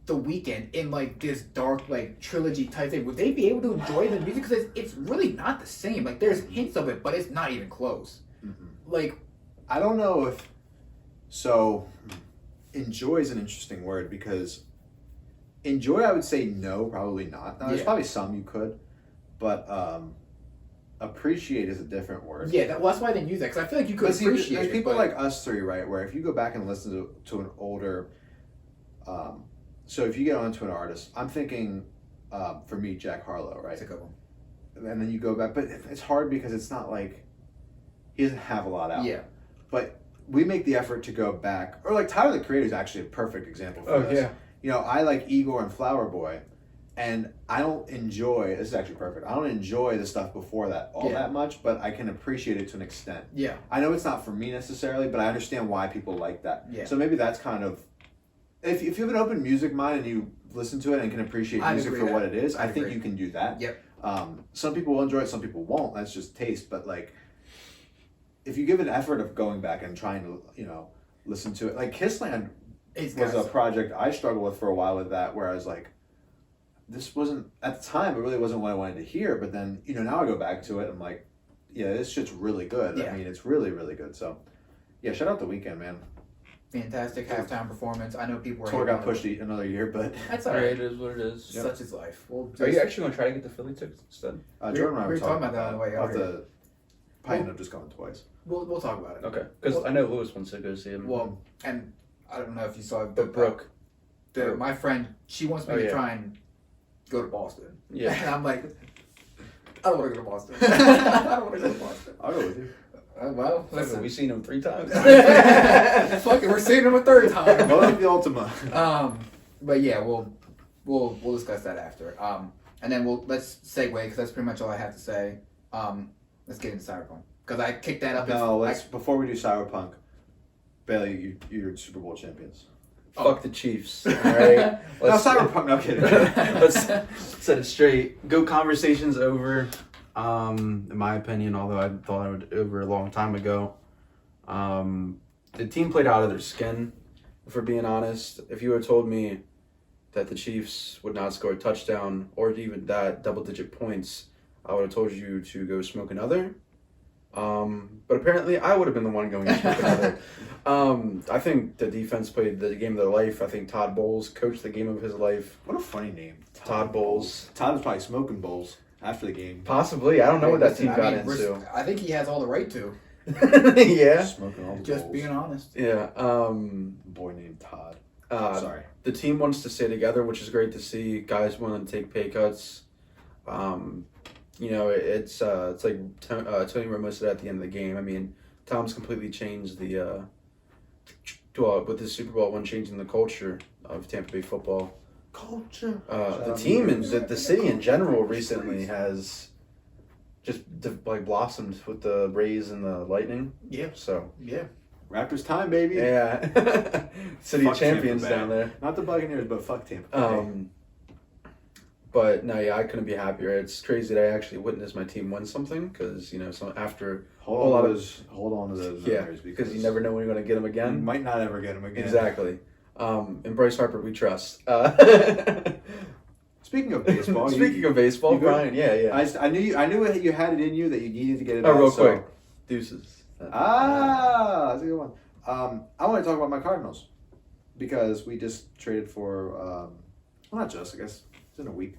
The Weekend in like this dark like trilogy type thing, would they be able to enjoy the music? Because it's really not the same. Like there's hints of it, but it's not even close. Like I don't know if so. Enjoy is an interesting word because enjoy, I would say no, probably not. Now, there's probably some you could, but appreciate is a different word. Yeah, that's why I didn't use that because I feel like you could appreciate. There's it, people but... like us 3, right? Where if you go back and listen to an older. So if you get onto an artist, I'm thinking, for me, Jack Harlow, right? That's a good one. And then you go back, but it's hard because it's not like he doesn't have a lot out. Yeah. But we make the effort to go back, or like Tyler the Creator is actually a perfect example for this. Yeah. I like Igor and Flower Boy, and I don't enjoy. This is actually perfect. I don't enjoy the stuff before that all that much, but I can appreciate it to an extent. Yeah. I know it's not for me necessarily, but I understand why people like that. Yeah. So maybe that's kind of. If you have an open music mind and you listen to it and can appreciate music for what it is, I think you can do that. Yep. Some people will enjoy it, some people won't. That's just taste. But like, if you give an effort of going back and trying to, listen to it, like Kissland was a project I struggled with for a while with that, where I was like, this wasn't at the time. It really wasn't what I wanted to hear. But then, now I go back to it. And I'm like, yeah, this shit's really good. Yeah. I mean, it's really, really good. So, yeah, shout out The Weeknd, man. Fantastic halftime performance. I know people were. Tour got pushed another year, but that's all right. It is what it is. Such is life. Well, Are you actually going to try to get the Philly tickets instead? Jordan and I we were talking about that on the way I'll out have here. to probably end up just going twice. We'll talk about it. Okay, because I know Lewis wants to go see him. Well, and I don't know if you saw it, but Brooke, my friend, she wants me to try and go to Boston. Yeah. And I'm like, I don't want to go to Boston. I don't want to go to Boston. I'll go with you. Well, listen. We've seen him 3 times. Fuck it, we're seeing him a 3rd time. Well, like the Ultima. But yeah, we'll discuss that after. And then let's segue because that's pretty much all I have to say. Let's get into Cyberpunk because I kicked that up. No, before we do Cyberpunk, Bailey, you're Super Bowl champions. Fuck the Chiefs. All right. No, Cyberpunk. No kidding. Let's set it straight. Go conversations over. In my opinion, although I thought it would over a long time ago. The team played out of their skin. If we're being honest, if you had told me that the Chiefs would not score a touchdown or even that double-digit points, I would have told you to go smoke another. But apparently, I would have been the one going to smoke another. I think the defense played the game of their life. I think Todd Bowles coached the game of his life. What a funny name. Todd Bowles. Todd was probably smoking bowls after the game. Possibly. I don't know what that team got into. I think he has all the right to. Yeah. Smoking all the Just bowls. being honest. Yeah. Boy named Todd. Sorry. The team wants to stay together, which is great to see. Guys willing to take pay cuts. It's like Tony Romo said at the end of the game. I mean, Tom's completely changed the with the Super Bowl one, changing the culture of Tampa Bay football. Culture. The team and the city in general recently has just blossomed with the Rays and the Lightning. Yeah. So yeah. Raptors time, baby. Yeah. City Fuck champions Tampa Bay. down there. Not the Buccaneers, but fuck Tampa Bay. But no, yeah, I couldn't be happier. It's crazy that I actually witnessed my team win something because after hold on to those yeah, memories because you never know when you're going to get them you again. might not ever get them again. Exactly. And Bryce Harper, we trust. Speaking of baseball, Speaking of baseball, you good? Brian, yeah. I knew you had it in you that you needed to get it Oh, out. real quick, deuces. That's a good one. I want to talk about my Cardinals because we just traded for, well, not just, I guess it's in a week.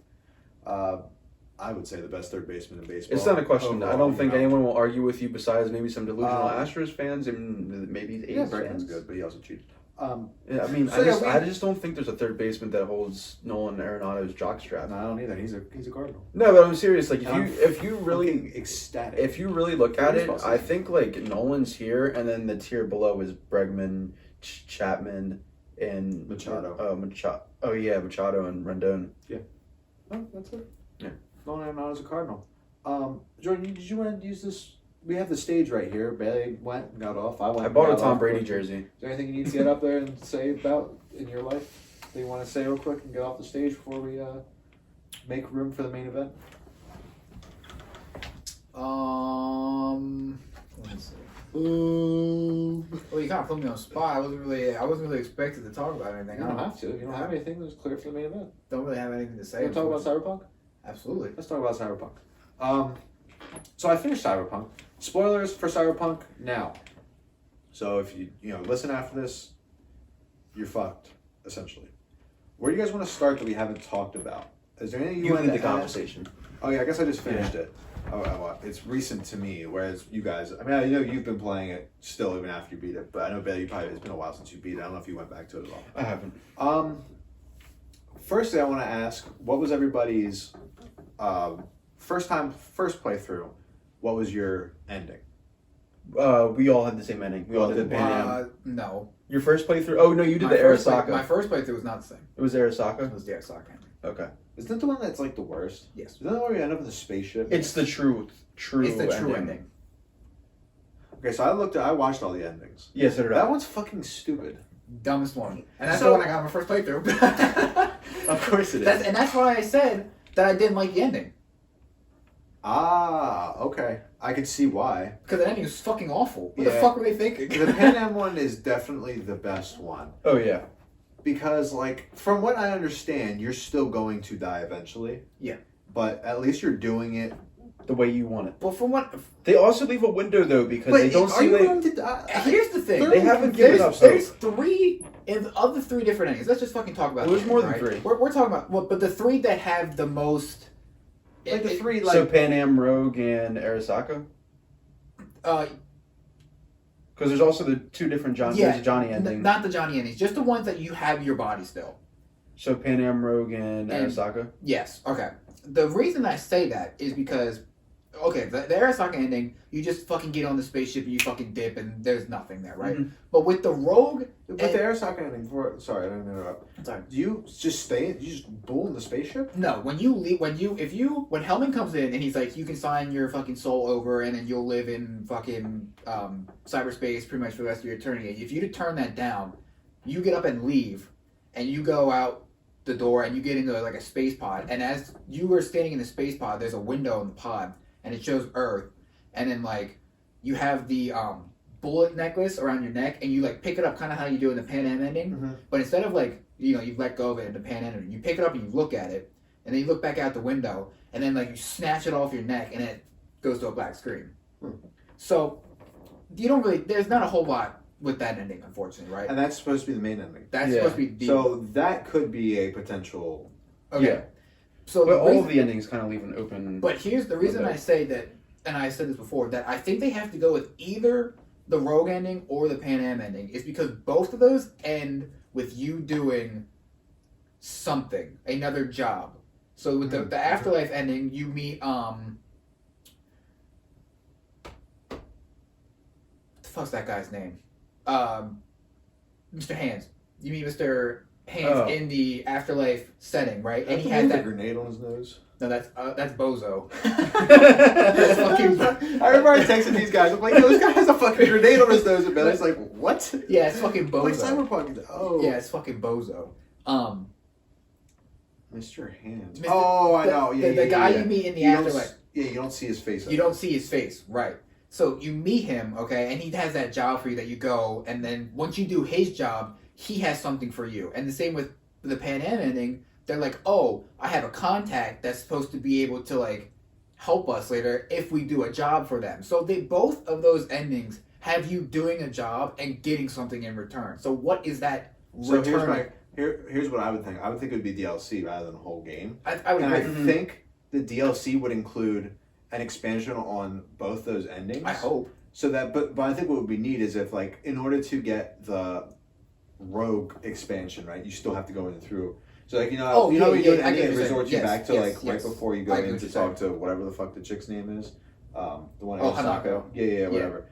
I would say the best third baseman in baseball. It's not a question. Overall, I don't think anyone will argue with you besides maybe some delusional Astros fans and maybe A's Yeah, Bregman's fans. good, but he also cheated. Yeah, I mean, So, I just don't think there's a third baseman that holds Nolan Arenado's jockstrap. No, I don't either. He's a Cardinal. No, but I'm serious. Like I'm if you really fucking ecstatic. if you really look at it, Baseball I season. think like Nolan's here, and then the tier below is Bregman, Chapman, and Machado. Machado and Rendon. Oh, that's it. Yeah. Nolan Arenado's a Cardinal. Jordan, did you want to use this? We have the stage right here. Bailey went and got off. I went. I and bought a got Tom off. Brady Is jersey. there anything you need to get up there and say about in your life that you want to say real quick and get off the stage before we make room for the main event? Let me see. Well, you kind of put me on the spot. I wasn't really expected to talk about anything. You don't have to. You don't have anything that's clear for the main event. Don't really have anything to say. You want to talk about Cyberpunk? Absolutely. Let's talk about Cyberpunk. So I finished Cyberpunk. Spoilers for Cyberpunk now. So if you listen after this, you're fucked, essentially. Where do you guys want to start that we haven't talked about? Is there anything you You want lead to the ask? conversation. Oh yeah, I guess I just finished it. It's recent to me, whereas you guys, I mean, I know you've been playing it still even after you beat it, but I know Bailey, it's been a while since you beat it. I don't know if you went back to it at all. I haven't. Firstly, I want to ask, what was everybody's first playthrough? What was your ending? We all had the same ending. We all did Pan Am. No. Your first playthrough? Oh no, you did My the first Arasaka. my first playthrough was not the same. It was Arasaka. It was the Arasaka. Okay. Isn't that the one that's like the worst? Yes. Isn't that where you end up in the spaceship? It's the true It's the true ending. Okay, so I watched all the endings. Yes, so did That I. one's fucking stupid. Dumbest one. And that's So- the one I got my first playthrough. Of course it is. And that's why I said that I didn't like the ending. Ah, okay. I could see why. Because the ending was fucking awful. What the Yeah. fuck were they thinking? The Pan Am one is definitely the best one. Oh yeah. Because, like, from what I understand, you're still going to die eventually. Yeah. But at least you're doing it. The way you want it. Well, from what... They also leave a window though because they don't see going to die? Here's the thing. They haven't given up. There's three of the three different endings. Let's just fucking talk about. Well, there's them, more than right? three. We're talking about but the three that have the most. Like the three, like So Pan Am, Rogue, and Arasaka. Because there's also the two different Johnny. Yeah, There's a Johnny ending. not the Johnny endings, just the ones that you have your body still. So Pan Am, Rogue, and And- Arasaka. Yes. Okay. The reason I say that is because okay, the Arasaka ending, you just fucking get on the spaceship and you fucking dip and there's nothing there, right? Mhm. But with the Rogue, With the Arasaka ending, sorry, I didn't interrupt. Sorry. Do you just stay? You just bull in the spaceship? no, when you leave, when Hellman comes in and he's like, you can sign your fucking soul over and then you'll live in fucking cyberspace pretty much for the rest of your eternity. If you turn that down, you get up and leave, and you go out the door and you get into like a space pod, and as you are standing in the space pod, there's a window in the pod and it shows Earth, and then like you have the bullet necklace around your neck and you like pick it up kind of how you do in the Pan Am ending, but instead of like you let go of it in the Pan Am ending, you pick it up and you look at it, and then you look back out the window, and then like you snatch it off your neck and it goes to a black screen. So you don't really, there's not a whole lot with that ending, unfortunately, right? And that's supposed to be the main ending. That's supposed to be the... So that could be a potential... Okay. Yeah. So But all of the endings kind of leave an open... But here's the reason I say that, and I said this before, that I think they have to go with either the Rogue ending or the Pan Am ending, is because both of those end with you doing something, another job. So with the Afterlife ending, you meet... the fuck's that guy's name? Mr. Hands. You meet Mr. Hands in the Afterlife setting, right? And he had that grenade on his nose. No, that's Bozo. That's fucking... I remember I texted these guys. I'm like, yo, this guy has a fucking grenade on his nose. And Billy's like, what? Yeah, it's fucking Bozo. Like Cyberpunk. Oh. Yeah, it's fucking Bozo. Mr. Hands. Mr. Oh, I know. Yeah, the guy you meet in the Afterlife. You don't see his face. You don't see his face, right. So you meet him, okay, and he has that job for you that you go, and then once you do his job, he has something for you. And the same with the Pan Am ending. They're like, oh, I have a contact that's supposed to be able to, like, help us later if we do a job for them. So they both of those endings have you doing a job and getting something in return. So what is that return? Here's what I would think. I would think it would be DLC rather than a whole game. I would and agree. I think the DLC would include an expansion on both those endings. I hope. So that, but I think what would be neat is if, like, in order to get the Rogue expansion, right, you still have to go in through. So, like, you know, you do an ending, it resorts you back to right before you go in to talk to whatever the fuck the chick's name is, the one in Osaka. Yeah, whatever.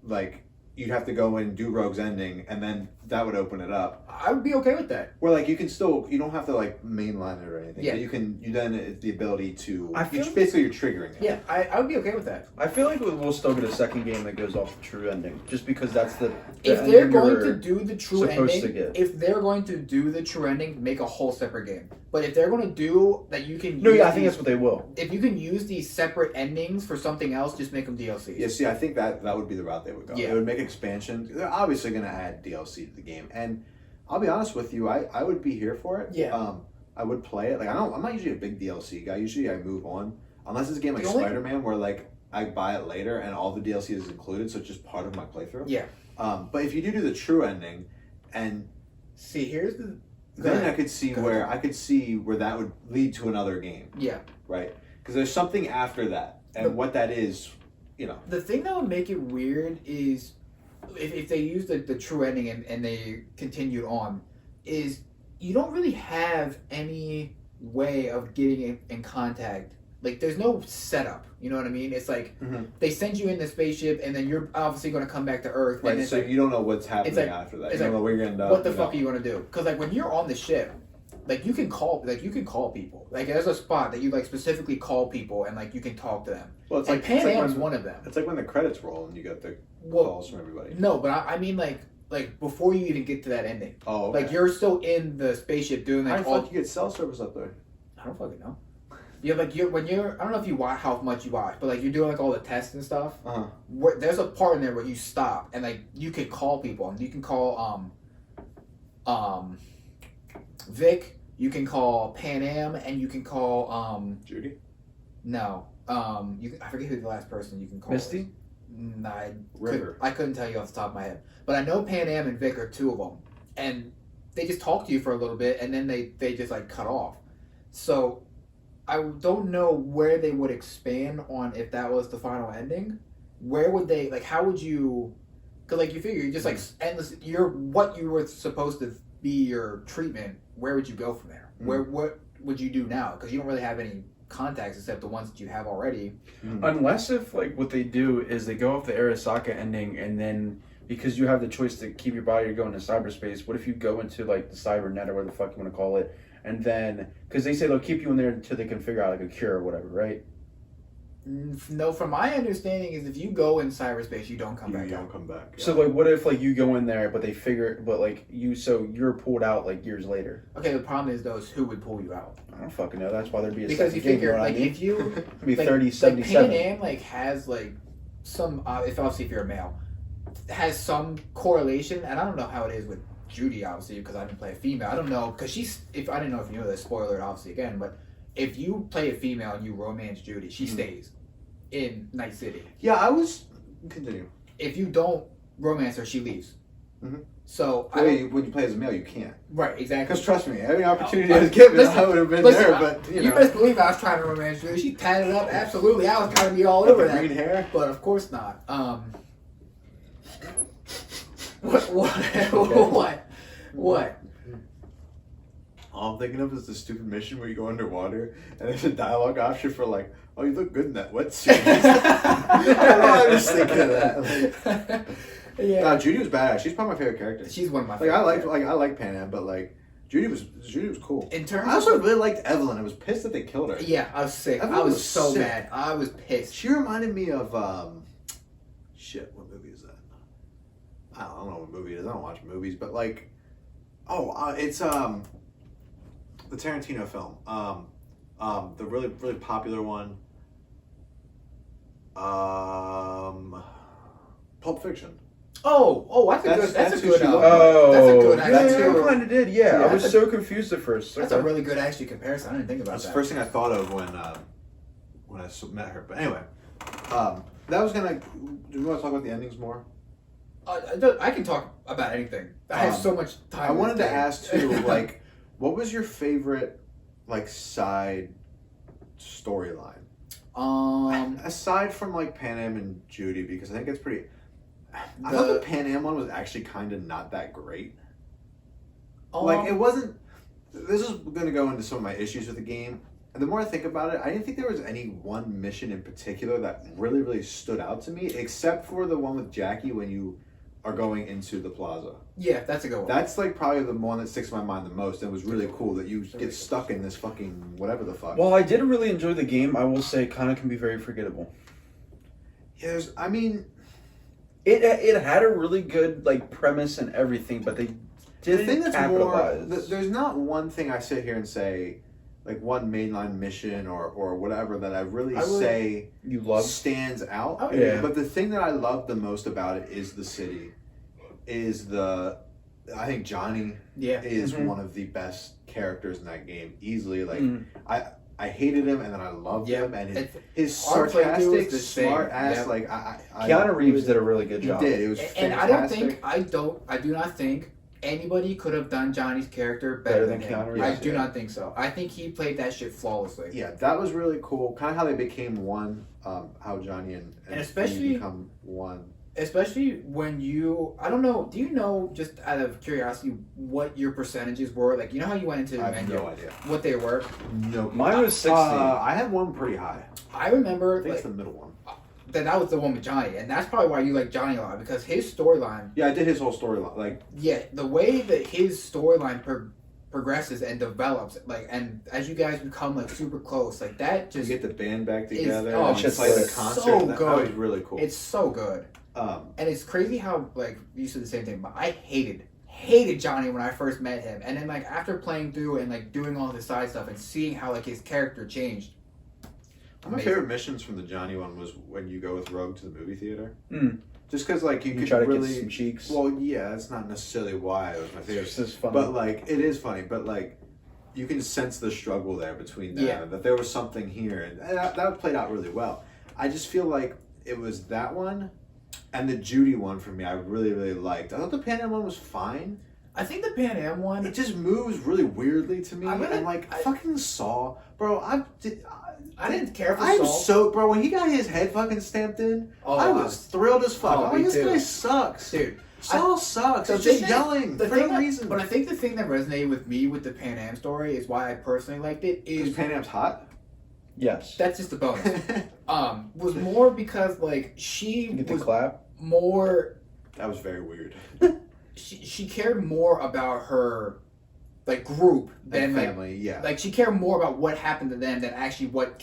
Like, you'd have to go in, do Rogue's ending, and then that would open it up. I would be okay with that. Where, like, you can still, you don't have to, like, mainline it or anything. Yeah. But you then, it's the ability to, you're triggering it. Yeah, I would be okay with that. I feel like we'll still get a second game that goes off the true ending, just because that's the if they're going to do the true ending, if they're going to do the true ending, make a whole separate game. But if they're going to do that, you can. I think that's what they will. If you can use these separate endings for something else, just make them DLC. Yeah, see, I think that would be the route they would go. Yeah. They would make expansion. They're obviously going to add DLC to the game, and I'll be honest with you, I would be here for it. Yeah. I would play it. Like, I'm not usually a big DLC guy. Usually I move on, unless it's a game like Spider-Man, where, like, I buy it later and all the DLC is included, so it's just part of my playthrough. Yeah. But if you do the true ending, and see, here's the. Then I could see where that would lead to another game. Yeah. Right? Because there's something after that. And what that is, you know. The thing that would make it weird is if they use the true ending and they continued on, is you don't really have any way of getting in contact. Like, there's no setup. You know what I mean? It's like they send you in the spaceship, and then you're obviously going to come back to Earth. Right, and so you don't know what's happening after that. You don't know where you're going to end up. What the fuck are you going to do? Because, like, when you're on the ship, like, you can call people. Like, there's a spot that you, like, specifically call people, and, like, you can talk to them. Well, it's like Pan Am's one of them. It's like when the credits roll and you get the calls from everybody. No, but I mean, like before you even get to that ending. Oh, okay. Like, you're still in the spaceship doing that. How the fuck you get cell service up there? I don't fucking know. I don't know if you watch how much you watch, but, like, you're doing, like, all the tests and stuff. There's a part in there where you stop and, like, you can call people, and you can call Vic, you can call Pan Am, and you can call Judy. No, I forget who the last person you can call. Misty. Nah, River. I couldn't tell you off the top of my head, but I know Pan Am and Vic are two of them, and they just talk to you for a little bit, and then they just, like, cut off. So I don't know where they would expand on if that was the final ending. Where would they, like, how would you, because, like, you figure you're just, like, endless, what you were supposed to be your treatment, where would you go from there? What would you do now? Because you don't really have any contacts except the ones that you have already. Unless if like what they do is they go off the Arasaka ending, and then because you have the choice to keep your body or go into cyberspace, what if you go into like the cybernet or whatever the fuck you want to call it, and then because they say they'll keep you in there until they can figure out like a cure or whatever, right? No, from my understanding is if you go in cyberspace, you don't come back You out. don't come back. So like, what if like you go in there, but they figure, but like you're pulled out like years later? Okay, the problem is though is who would pull you out? I don't fucking know. That's why there'd be a Because second you game, figure know what like I mean? if you It'd be like, 30, like 77. Pan Am like has like some if obviously if you're a male has some correlation, and I don't know how it is with Judy obviously because I didn't play a female. I don't know because she's if I didn't know if you know this spoiler obviously again, but if you play a female and you romance Judy, she stays in Night City. Yeah, I was. Continue. If you don't romance her, she leaves. Mhm. So When you play as a male, you can't. right, exactly. Because trust me, every opportunity Oh, I was given, listen, I would have been listen, there. But you know, best believe I was trying to romance Judy. She tatted up, absolutely. I was trying to be all over that. green hair. But of course not. What? All I'm thinking of is the stupid mission where you go underwater and there's a dialogue option for like, "Oh, you look good in that wetsuit." I was thinking of that. Yeah. Judy was badass. She's probably my favorite character. She's one of my Like favorites. I like Pan Am, but like Judy was cool. In terms I also of, really liked Evelyn. I was pissed that they killed her. yeah, I was sick. Evelyn I was was so sick. mad. I was pissed. She reminded me of shit. What movie is that? I don't know what movie it is. I don't watch movies, but like, it's the Tarantino film. The really really popular one. Pulp Fiction. Oh, that's a That's- good. That's that's a who good. she was. Oh, that's a good. yeah, That's I a, kind of did. Yeah, Yeah, I was that's so confused at first. that's a really good actually comparison. I didn't think about That's the that. first thing I thought of when I met her. But anyway, that was gonna. Do you want to talk about the endings more? I can talk about anything. I have so much time. I wanted to today. ask too, like, what was your favorite like side storyline aside from like Pan Am and Judy? Because I think it's pretty. I thought the Pan Am one was actually kind of not that great. Like it wasn't. This is going to go into some of my issues with the game. And the more I think about it, I didn't think there was any one mission in particular that really, really stood out to me, except for the one with Jackie when you are going into the plaza. Yeah, that's a good one. That's like probably the one that sticks in my mind the most. And it was really cool that you get stuck in this fucking whatever the fuck. Well, I did really enjoy the game. I will say, it kind of can be very forgettable. Yeah, I mean, It had a really good like premise and everything, but they the didn't thing that's capitalize. more, there's not one thing I sit here and say, like one mainline mission or whatever that I really say You love. stands out. Oh, yeah. But the thing that I love the most about it is the city. I think Johnny Yeah. is Mhm. one of the best characters in that game, easily. Like Mm. I hated him and then I loved Yeah. him and It- his our playthrough sarcastic, was the same. smart ass. Yep. Like Keanu Reeves did a really good He job. did. It was And fantastic. I do not think anybody could have done Johnny's character better than him. Keanu Reeves, I do yeah. not think so. I think he played that shit flawlessly. Yeah, that was really cool. Kind of how they became one. How Johnny and especially- Steve become one. Especially when I don't know, do you know, just out of curiosity, what your percentages were? Like, you know how you went into the I have menu? no idea. What they were? No. Mine was 60. I had one pretty high. I I remember think like, it's the middle one. that was the one with Johnny, and that's probably why you like Johnny a lot, because his storyline, Yeah, I did his whole storyline. Like, yeah, the way that his storyline progresses and develops, like, and as you guys become like super close, like that you just get the band back together. oh, and it's play the so concert. That good. was really cool. it's so good. Um, And it's crazy how, like, you said the same thing, but I hated Johnny when I first met him. And then, like, after playing through and, like, doing all this side stuff and seeing how, like, his character changed. my Amazing. favorite missions from the Johnny one was when you go with Rogue to the movie theater. Mm. Just because, like, you You could try to really. get some cheeks. Well, yeah, that's not necessarily why it was my It's favorite. just funny. But like, it is funny. But like, you can sense the struggle there between them. Yeah. That there was something here, and that played out really well. I just feel like it was that one, and the Judy one for me. I really really liked. I thought the Pan Am one was fine. I think the Pan Am one, It just moves really weirdly to me, I really- and like I- fucking Saw, bro. I didn't care for I'm Saul. so bro. When he got his head fucking stamped in, Oh, I was thrilled as fuck. oh, I'm like, me this too. guy sucks. Dude, Saul sucks. the He's just thing that- yelling the for thing no that- reason. But I think the thing that resonated with me with the Pan Am story is why I personally liked it Because is Pan Am's hot. Yes. That's just a bonus. Was more because like she You get the was clap. more. That was very weird. She cared more about her like group than And family, yeah. like she cared more about what happened to them than actually what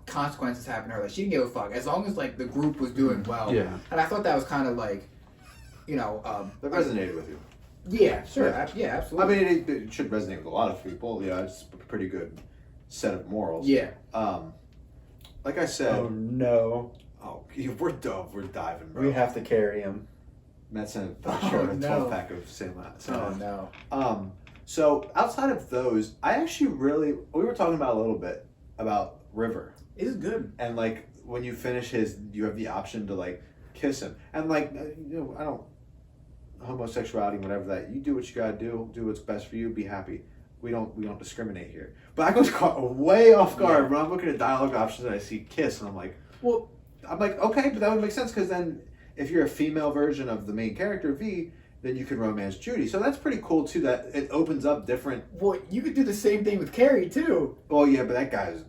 consequences happened to her. Like she didn't give a fuck as long as like the group was doing well. Yeah. And I thought that was kind of like, you know, That resonated with you. yeah, sure, Yeah. yeah, I absolutely. mean, it should resonate with a lot of people. Yeah, it's a pretty good set of morals. Yeah. Like I said, Oh no. we're diving, bro. We have to carry him. Matt sent a Oh, shirt, a no. 12-pack of Sam. Oh no. So outside of those, I actually we were talking about a little bit about River, It is good. and like when you finish you have the option to like kiss him, and like I don't homosexuality, whatever that you do what you gotta do what's best for you, be happy. We don't discriminate here. But I was caught way off guard when I'm looking at dialogue options and I see kiss, and I'm like, okay, but that would make sense because then if you're a female version of the main character V, then you can romance Judy. So that's pretty cool too. That it opens up different. Well, you could do the same thing with Carrie too. Oh yeah, but that guy's.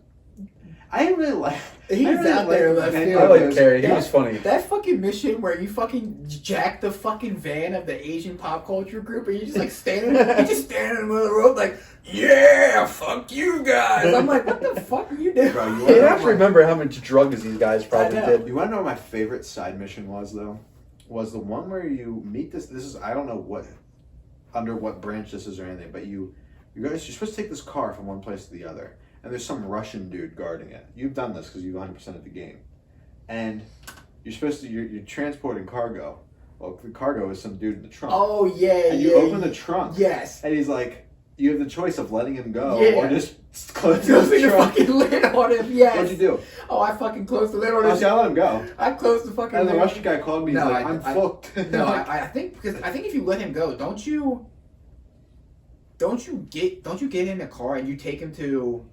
I didn't really like. He's I really out there like left any field. of I like those- Carrie. He was funny. That fucking mission where you fucking jack the fucking van of the Asian pop culture group and you just like standing in the middle of the road like, yeah, fuck you guys. I'm like, what the fuck are you doing? Bro, you I wanna have to remember how much drugs these guys probably I know. did. You want to know what my favorite side mission was though? Was the one where you meet this. This is I don't know under what branch this is or anything, but you're supposed to take this car from one place to the other, and there's some Russian dude guarding it. You've done this because you 100% of the game, and you're transporting cargo. Well, the cargo is some dude in the trunk. Oh yeah, and you open the trunk. Yes. And he's like, you have the choice of letting him go Yeah. or just closing Closing the the trunk. fucking lid on him. Yes. What'd you do? Oh, I fucking closed the lid on Oh, him. see, I let him go. I closed the fucking And the lid. Russian guy called me. He's No, like, I- I'm I- fucked. No, I think because I think if you let him go, don't you get in a car and you take him to?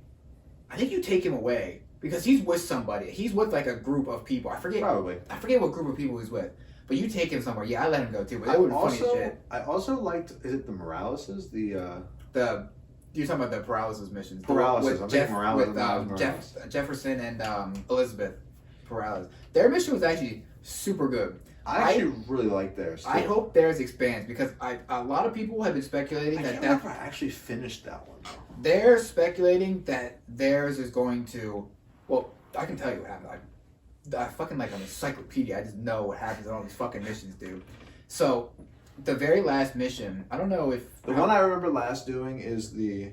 I think you take him away because he's with somebody. He's with like a group of people. I forget what group of people he's with. But you take him somewhere. Yeah, I let him go too. But it would funny as shit. I also liked. Is it the Moraleses? You're talking about the paralysis missions. Paralysis. With I'm Jeff, thinking Morales. with Morales. Jefferson and Elizabeth Paralysis. Their mission was actually super good. I actually really like theirs. I too. hope theirs expands because a lot of people have been speculating I that can't remember if I actually finished that one. they're speculating that theirs is going to. Well, I can tell you what happened. I fucking like an encyclopedia. I just know what happens in all these fucking missions, dude. So, the very last mission, I don't know if The one I remember last doing is the,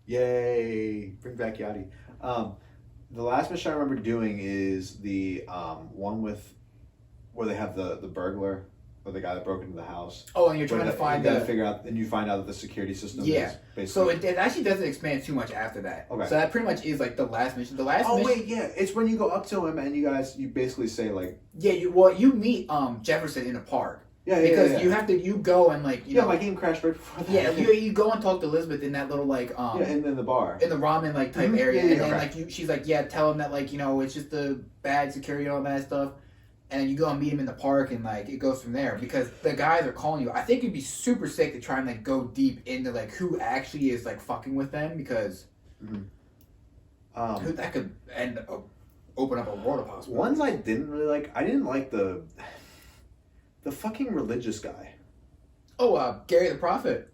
yay, bring back Yachty. The last mission I remember doing is the one where they have the burglar or the guy that broke into the house. Oh, and you're trying to find you gotta figure out, and you find out that the security system is basically. So it actually doesn't expand too much after that. Okay. So that pretty much is like the last mission. The last Oh mission. wait, yeah, it's when you go up to him and you basically say like, Yeah, you meet Jefferson in a park. yeah, Because you go and like you know my game crashed right before that. yeah you go and talk to Elizabeth in that little like yeah, and then the bar. in the ramen like type Mhm. area, Yeah, and then okay. like she's like, yeah, tell him that like it's just the bad security and all that stuff, and then you go and meet him in the park, and like it goes from there because the guys are calling you. I think it'd be super sick to try and like go deep into like who actually is like fucking with them because who that could open up a world of possibilities. Ones I didn't really like. I didn't like the fucking religious guy. Oh, Gary the Prophet.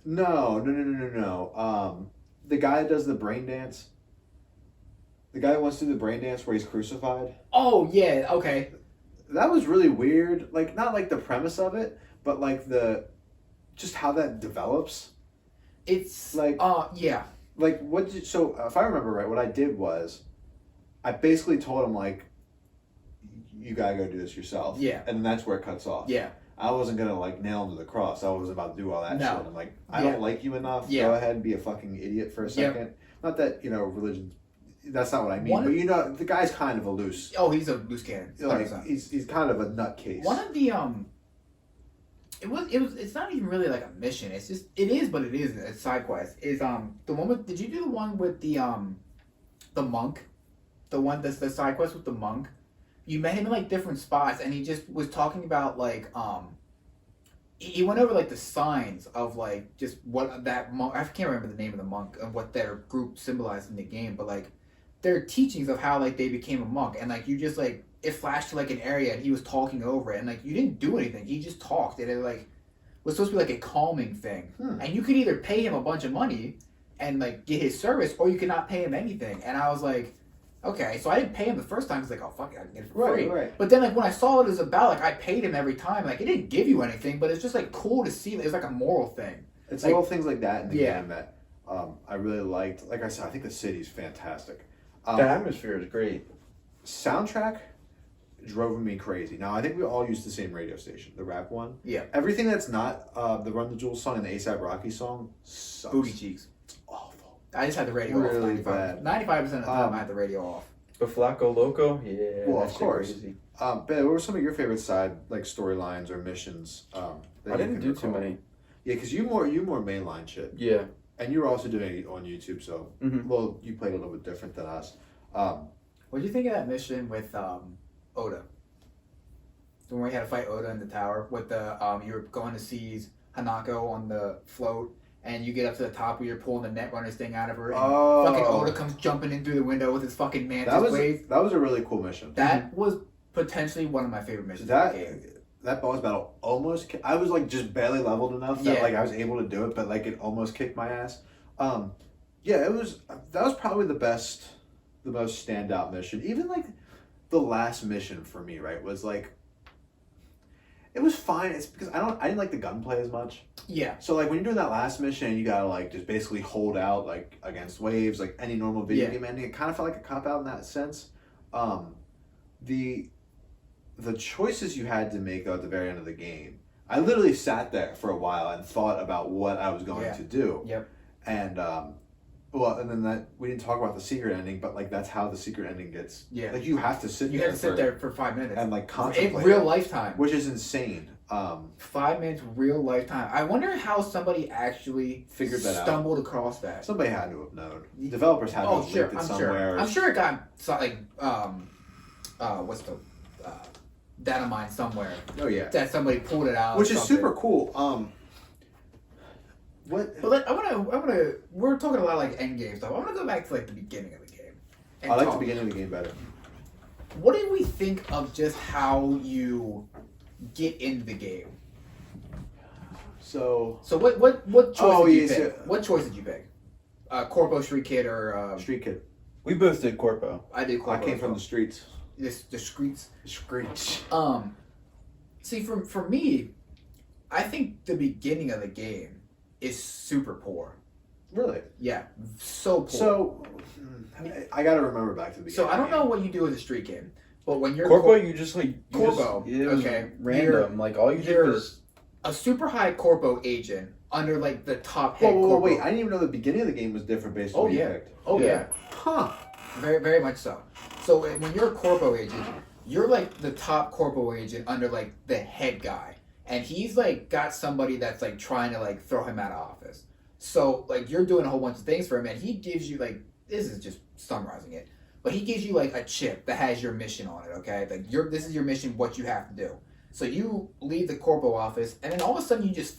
No. The guy that does the brain dance. The guy that wants to do the brain dance where he's crucified. Oh yeah, okay. That was really weird. Like not like the premise of it, but like just how that develops. It's Like- yeah. Like so if I remember right, what I did was, I basically told him like, you gotta go do this yourself. Yeah. And then that's where it cuts off. Yeah. I wasn't gonna like nail him to the cross. I was about to do all that No. shit. I'm like, I Yeah. don't like you enough. Yeah. Go ahead and be a fucking idiot for a second. Not that religion. That's not what I mean. One- But the guy's kind of a loose. Oh, he's a loose cannon. Like 100%. he's kind of a nutcase. One of the it's not even really like a mission. It's just it is, but it isn't. It's side quest. Is the one with did you do the one with the monk? The one that's the side quest with the monk? You met him in like different spots and he just was talking about like he went over like the signs of like just what that monk I can't remember the name of the monk and what their group symbolized in the game, but like their teachings of how like they became a monk, and like you just like it flashed to like an area and he was talking over it, and like you didn't do anything. He just talked, and it like was supposed to be like a calming thing. And you could either pay him a bunch of money and like get his service, or you could not pay him anything. And I was like, okay, so I didn't pay him the first time. Cause like, oh fuck it, I can get it for free. Right. But then like when I saw what it was about, like I paid him every time. Like it didn't give you anything, but it's just like cool to see. It's like a moral thing. It's like, little things like that in the yeah. game that I really liked. Like I said, I think the city's fantastic. The atmosphere is great. Soundtrack drove me crazy. Now I think we all use the same radio station, the rap one. Yeah. Everything that's not the Run the Jewels song and the A$AP Rocky song sucks. Booty cheeks. It's awful. I just had the radio Really off. bad. 95% of the time I had the radio off. But Flacco Loco, yeah. Well, that of shit course. crazy. Ben, what were some of your favorite side like storylines or missions? That I you didn't can do too recall? many. Yeah, because you more mainline shit, Yeah. and you were also doing it on YouTube. So, Mhm. well, you played a little bit different than us. What do you think of that mission with Oda? The one where you had to fight Oda in the tower with the you were going to seize Hanako on the float, and you get up to the top where you're pulling the Netrunners thing out of her, and fucking Oda comes jumping in through the window with his fucking mantis blade. That was a really cool mission. That was potentially one of my favorite missions in the game. That boss battle almost. I was like just barely leveled enough that Yeah. like I was able to do it, but like it almost kicked my ass. Yeah, it was. That was probably the most standout mission. Even like the last mission for me, right, was like. It was fine. It's because I didn't like the gunplay as much. Yeah. So like when you're doing that last mission, you gotta like just basically hold out like against waves, like any normal video game ending. It kind of felt like a cop out in that sense. The choices you had to make though at the very end of the game, I literally sat there for a while and thought about what I was going to do. Yep. And and then that we didn't talk about the secret ending, but like that's how the secret ending gets. Yeah. Like you have to sit. You have to sit there for 5 minutes and like in contemplate real it, lifetime, which is insane. 5 minutes real lifetime. I wonder how somebody actually Figured that out. stumbled across that. Somebody had to have known. Developers had to have leaked it somewhere. I'm sure it got like what's the data mine somewhere. Oh yeah. That somebody pulled it out. Which is super cool. What? But I wanna. We're talking a lot of like end game stuff. I wanna go back to like the beginning of the game. I like the beginning of the game better. What did we think of just how you get into the game? So what choice did you yeah, pick? What choice did you pick? Corpo, Street Kid, or Street Kid. We both did Corpo. I did Corpo. I came from the streets. the streets. Streets. See, for me, I think the beginning of the game is super poor. Really? Yeah, so poor. So I gotta remember back to the beginning. So I don't know what you do as a street kid, but when you're Corpo, you just like Corpo, it was okay, random. Like all you did was a super high Corpo agent under like the top Whoa, head. whoa, Corpo. wait! I didn't even know the beginning of the game was different based on Oh what you yeah. picked. Oh yeah. Huh. Very, very much so. So when you're a Corpo agent, you're like the top Corpo agent under like the head guy, and he's like got somebody that's like trying to like throw him out of office. So like you're doing a whole bunch of things for him, and he gives you like, this is just summarizing it, but he gives you like a chip that has your mission on it. Okay, like this is your mission, what you have to do. So you leave the Corpo office, and then all of a sudden you just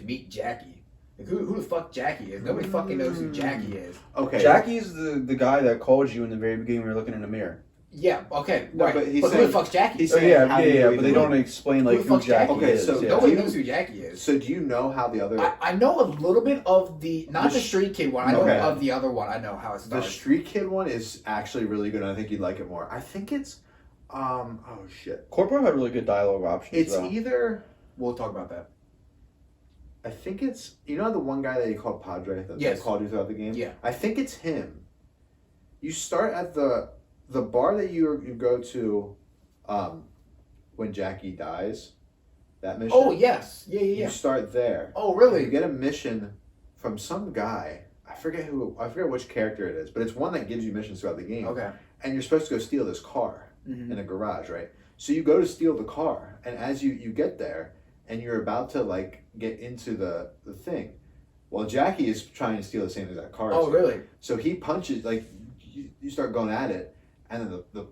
meet Jackie. Like who the fuck Jackie is? Nobody fucking knows who Jackie is. Okay. Jackie's the guy that called you in the very beginning when you were looking in the mirror. Yeah, okay, No, right. but he's But who saying- the fuck's Jackie? he's Oh saying, yeah, how do you but even they know? don't explain like Who the who fuck's Jackie? Jackie Okay, is. so yeah. Nobody do you- knows who Jackie is. So do you know how the other I know a little bit of not The the Street Kid one. I know Okay. of the other one. I know how it the starts. Street Kid one is actually really good. And I think you'd like it more. I think it's oh shit. Corpo had really good dialogue options. It's though. either We'll talk about that. I think it's the one guy that you called Padre that Yes. called you throughout the game. Yeah. I think it's him. You start at the bar that you go to, when Jackie dies. That mission. Oh yes, yeah. You start there. Oh You really? get a mission from some guy. I forget which character it is, but it's one that gives you missions throughout the game. Okay. And you're supposed to go steal this car Mhm. in a garage, right? So you go to steal the car, and as you get there, and you're about to like get into the thing, well, Jackie is trying to steal the same exact car. Oh as you. really? So he punches, like you start going at it, and then the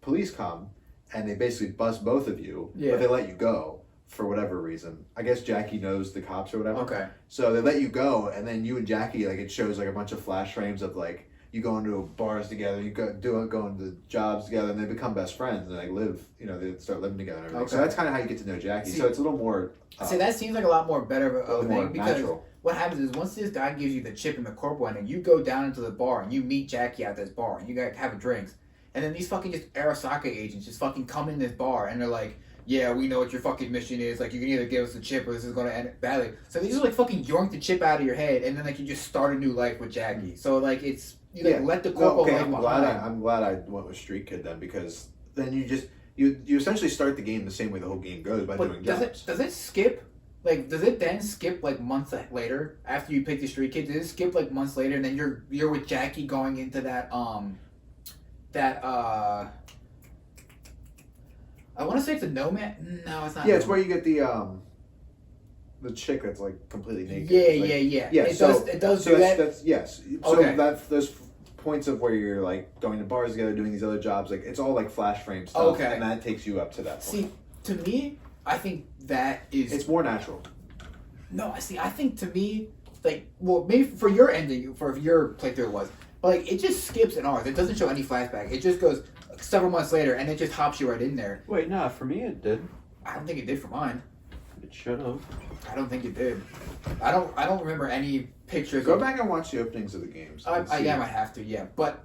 police come, and they basically bust both of you, Yeah. but they let you go for whatever reason. I guess Jackie knows the cops or whatever. Okay. So they let you go, and then you and Jackie, like, it shows like a bunch of flash frames of like you go into bars together, you go into jobs together, and they become best friends, and they live, they start living together and everything. So Okay. that's kind of how you get to know Jackie. So it's a little more. See, that seems like a lot more better of a more thing because natural. what happens is once this guy gives you the chip and the corporal ending, you go down into the bar and you meet Jackie at this bar and you guys have drinks, and then these fucking just Arasaka agents just fucking come in this bar and they're like, yeah, we know what your fucking mission is. Like, you can either give us the chip or this is going to end badly. So they just like fucking yoink the chip out of your head, and then like you just start a new life with Jackie. So like it's you like let the corporal life behind. I'm glad I went with Street Kid then, because then you essentially start the game the same way the whole game goes by doing jobs. Does it skip? Like, does it then skip like months later after you pick the Street Kid? Does it skip like months later, and then you're with Jackie going into that I want to say it's a nomad. No, it's not. Yeah, it's where you get the chick that's like completely naked. Yeah. Yeah, It does do that. That's yes. Okay. So those points of where you're like going to bars together, doing these other jobs, like it's all like flash frame stuff. Okay. And that takes you up to that point. See, to me, I think that is. It's more natural. No, I see. I think to me, like, well, maybe for your ending, for your playthrough was, but like it just skips in ours. It doesn't show any flashback. It just goes several months later, and it just hops you right in there. Wait, nah, for me it did. I don't think it did for mine. It should have. I don't think it did. I don't remember any pictures. Go back and watch the openings of the games. I might have to, yeah. But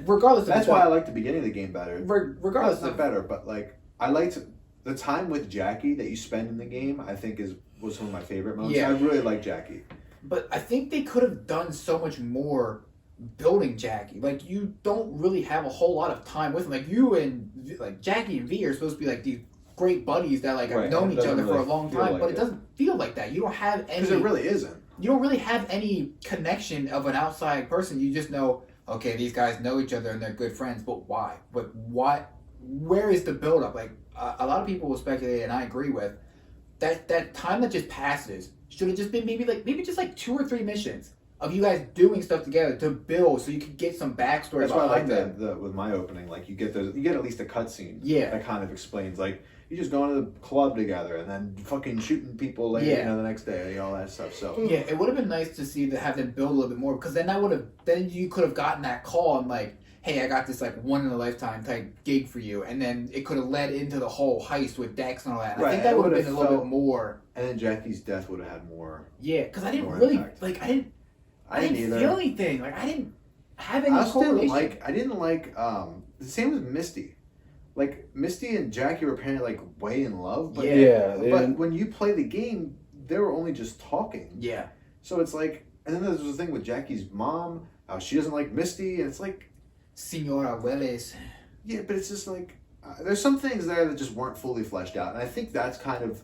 regardless of that's why I like the beginning of the game better. Regardless not of better, but like I liked the time with Jackie that you spend in the game. I think was some of my favorite moments. Yeah. I really like Jackie. But I think they could have done so much more building Jackie. Like, you don't really have a whole lot of time with him. Like, you and like Jackie and V are supposed to be like these great buddies that like have known each other for a long time, but it doesn't feel like that. You don't have any. Because it really isn't. You don't really have any connection of an outside person. You just know, okay, these guys know each other and they're good friends, but why? But what? Where is the build-up? Like, a lot of people will speculate, and I agree with that time that just passes should have just been maybe just like 2 or 3 missions of you guys doing stuff together to build, so you could get some backstory. That's why I like them. that with my opening. Like you get at least a cutscene. Yeah. That kind of explains like you just go into the club together and then fucking shooting people later, the next day, all that stuff. So yeah, it would have been nice to see have them build a little bit more, because then you could have gotten that call and like, hey, I got this like one in a lifetime type gig for you, and then it could have led into the whole heist with Dex and all that. And I think that would have been a little bit more. And then Jackie's death would have had more. Yeah, because I didn't impact. I didn't feel anything. Like, I didn't have any I correlation. I didn't like the same with Misty. Like Misty and Jackie were apparently like way in love, but but when you play the game, they were only just talking. Yeah. So it's like, and then there's the thing with Jackie's mom, how she doesn't like Misty, and it's like, Senora Welles. yeah, but it's just like there's some things there that just weren't fully fleshed out, and I think that's kind of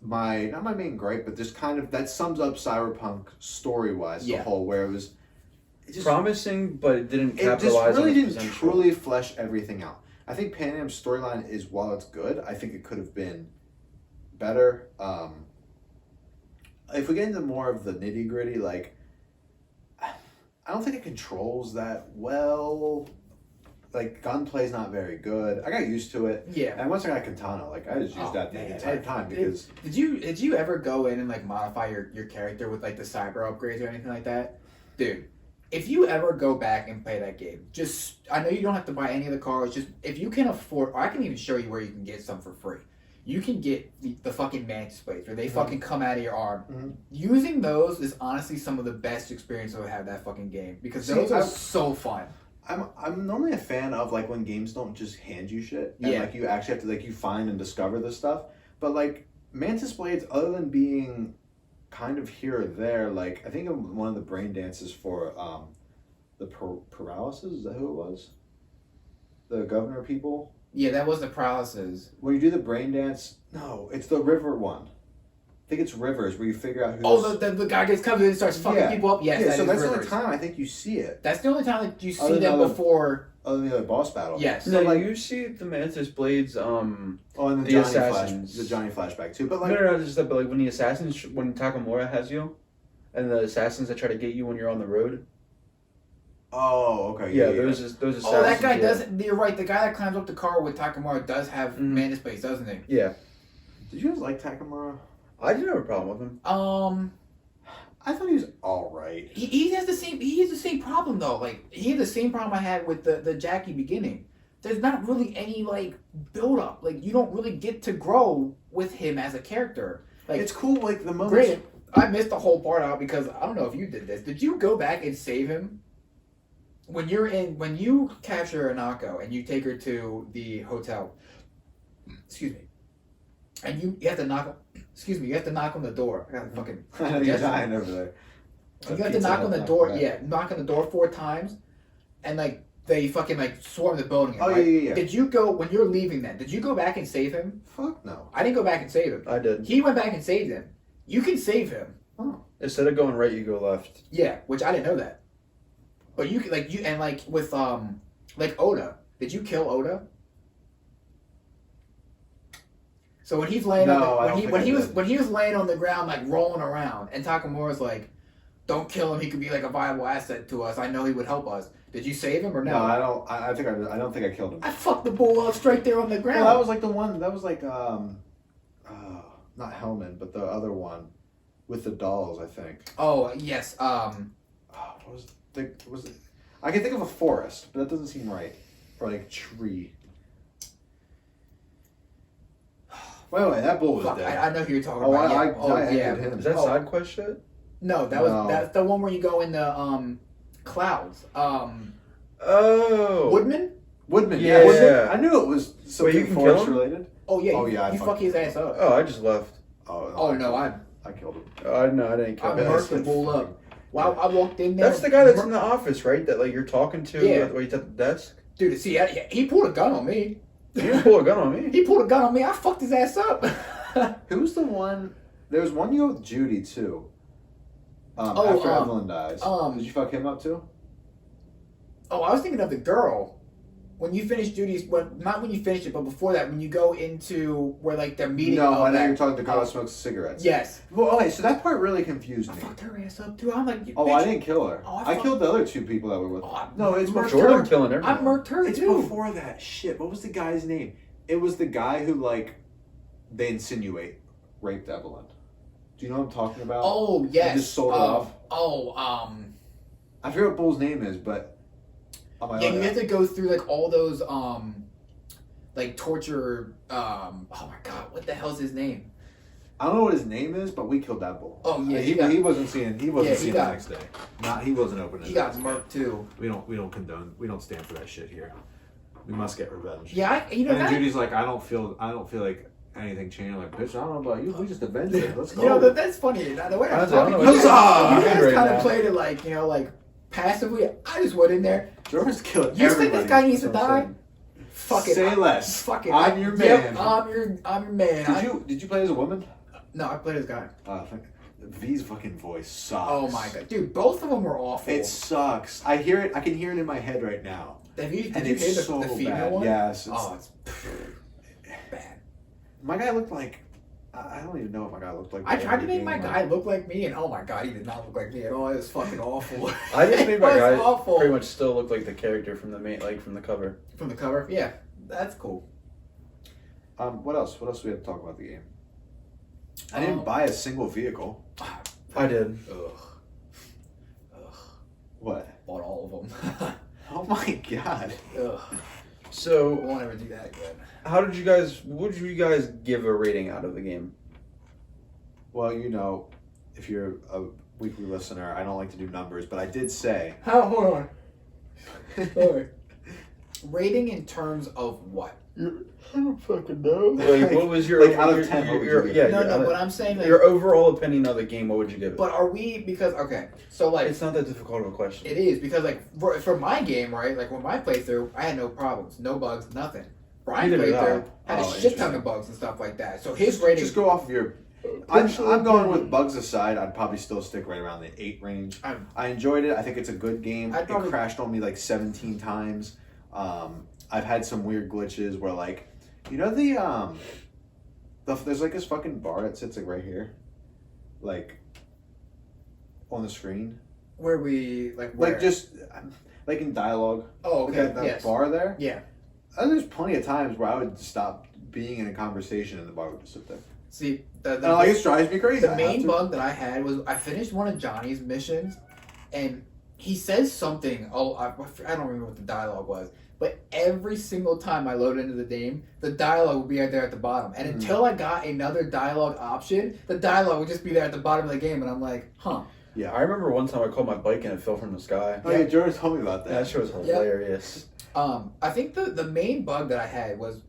not my main gripe, but just kind of that sums up Cyberpunk story wise, the whole, where it was just promising, but it didn't capitalize. It just really on its didn't potential. truly flesh everything out. I think Pan Am's storyline is, while it's good, I think it could have been better. If we get into more of the nitty gritty, like I don't think it controls that well. Like, gunplay's not very good. I got used to it. Yeah. And once I got Katana, like, I just used that the entire time because... Did you ever go in and, like, modify your character with, like, the cyber upgrades or anything like that? Dude, if you ever go back and play that game, just... I know you don't have to buy any of the cars. Just, if you can afford... Or I can even show you where you can get some for free. You can get the fucking mantis blades where they fucking come out of your arm. Mm-hmm. Using those is honestly some of the best experience I've had that fucking game. Because those are so fun. I'm normally a fan of like when games don't just hand you shit and like you actually have to like you find and discover this stuff. But like Mantis Blades, other than being kind of here or there, like I think one of the brain dances for the paralysis, is that who it was? The governor people? Yeah, that was the paralysis. When you do the brain dance, no, it's the river one. I think it's Rivers where you figure out who's... Oh, the guy gets covered and starts fucking people up? Yes, yeah, so that's Rivers. the only time I think you see it. That's the only time that you see them before... Other than the other boss battle. Yes. No, like, you see the Mantis Blades, and the the Johnny assassins. the Johnny flashback too, but like... No, just that, but like when the assassins, when Takamura has you, and the assassins that try to get you when you're on the road. Oh, okay. Yeah, those assassins. Oh, that guy does... You're right, the guy that climbs up the car with Takamura does have Mantis Blades, doesn't he? Yeah. Did you guys like Takamura? I didn't have a problem with him. I thought he was all right. He has the same problem though. Like he had the same problem I had with the Jackie beginning. There's not really any like build up. Like you don't really get to grow with him as a character. Like It's cool, like the moment. granted, I missed the whole part out because I don't know if you did this. Did you go back and save him? When you capture Anako and you take her to the hotel, excuse me, and you have to knock on the door. I got fucking. I know you're dying over there. You have to knock on the door. Yeah, knock on the door 4 times, and like they fucking like swarm the building. Oh right? yeah. Did you go when you're leaving? Then did you go back and save him? Fuck no. I didn't go back and save him. I did. He went back and saved him. You can save him. Oh. Instead of going right, you go left. Yeah, which I didn't know that. But you like you and like with like Oda, did you kill Oda? So when he's laying when he was laying on the ground like rolling around, and Takamura's like, "Don't kill him. He could be like a viable asset to us. I know he would help us." Did you save him or no? No, I don't. I don't think I killed him. I fucked the bull up straight there on the ground. Well, that was like the one. That was like not Hellman, but the other one with the dolls. I think. Oh yes. What was it? I can think of a forest, but that doesn't seem right. Or like tree. Wait, that bull was Fuck, dead. I know who you're talking Oh, about. I Yeah. ended him. Is that Oh. side quest shit? No, that's the one where you go in the clouds. Oh. Woodman? Woodman. Yeah. Woodman? I knew it was something you can kill forest him? related. Oh yeah. Oh, yeah, I You fucked fuck his ass up. Oh, I just left. Oh no, I killed him. Oh, no, I didn't kill I him. murked the bull up. Wow, I walked in there. That's the guy that's in the office, right? That like you're talking to. Yeah. Where he's at the desk. Dude, see, he pulled a gun on me. You didn't pull a gun on me. He pulled a gun on me. I fucked his ass up. Who's the one? There was one you go with Judy too. Oh, After Evelyn dies. did Did you fuck him up too? Oh, I was thinking of the girl. When you finish Judy's, not when you finish it, but before that, when you go into where like they're meeting. No, I know that- you're talking to the girl that smokes cigarettes. Yes. Well, okay, so that part really confused I me. fucked her ass up too. I'm like, Oh, bitch, I didn't kill her. Oh, I killed the other 2 people that were with. Oh, No, it's Mark before. Jordan killing I everyone. murked her It's too. before that shit. What was the guy's name? It was the guy who like they insinuate raped Evelyn. Do you know what I'm talking about? Oh yes. They just sold it off. I forget what Bull's name is, but yeah, you have to go through like all those like torture. Oh my god, what the hell's his name? I don't know what his name is, but we killed that bull. Oh yeah, he wasn't seen. He wasn't he seen got- the next day. He wasn't open. He got murked too. We don't condone. We don't stand for that shit here. We must get revenge. Yeah, you know And that. Judy's like, I don't feel like anything changed. I'm like, bitch, I don't know about you. We just avenged it. Let's go. You know that's funny. The way I'm I don't talking, know you what guys, you're Huzzah! you guys right kind of now. played it like like passively. I just went in there. Jordan's killing You everybody. think this guy needs to That's what I'm die? saying. Fuck it. Say less. Fuck it. I'm your Yep, man. I'm your man. Did you play as a woman? No, I played as a guy. V's fucking voice sucks. Oh my god, dude, both of them were awful. It sucks. I hear it. I can hear it in my head right now. Did you And hear it's the, so the female bad. one? Yes. Oh, it's bad. My guy looked like. I don't even know what my guy looked like. I tried to make my guy look like me, and oh my god, he did not look like me at all. It was fucking awful. I just made my It was guy awful. pretty much still look like the character from the from the cover. From the cover, yeah, that's cool. What else? What else do we have to talk about the game? I didn't buy a single vehicle. I did. Ugh. What? Bought all of them. Oh my god. Ugh. So, Won't ever do that again. how did you guys? Would you guys give a rating out of the game? Well, you know, if you're a weekly listener, I don't like to do numbers, but I did say. Hold on. Sorry. Rating in terms of what? I don't fucking know. Like, what was your like out of 10? What would you give it? No, but I'm saying like. your overall opinion of the game. What would you give it? But are we because okay? So like It's not that difficult of a question. it is because like for my game, right? Like when my playthrough, I had no problems, no bugs, nothing. Brian Neither did playthrough I. had a Oh, shit ton interesting. of bugs and stuff like that. So his rating. Just go off of your. I'm going with bugs aside. I'd probably still stick right around the 8 range. I enjoyed it. I think it's a good game. I'd probably- It crashed on me like 17 times. I've had some weird glitches where like, you know there's like this fucking bar that sits like right here, like on the screen, Where we like where? like just like in dialogue. Oh, Like okay. that Yes. bar there. Yeah. There's plenty of times where I would stop being in a conversation and the bar would just sit there. See, No, like, it drives me crazy. the main bug that I had was I finished one of Johnny's missions, and he says something. Oh, I don't remember what the dialogue was, but every single time I loaded into the game, the dialogue would be right there at the bottom. And until I got another dialogue option, the dialogue would just be there at the bottom of the game, and I'm like, huh. Yeah, I remember one time I called my bike and it fell from the sky. Oh yeah, Jordan told me about that. That shit was hilarious. I think the main bug that I had was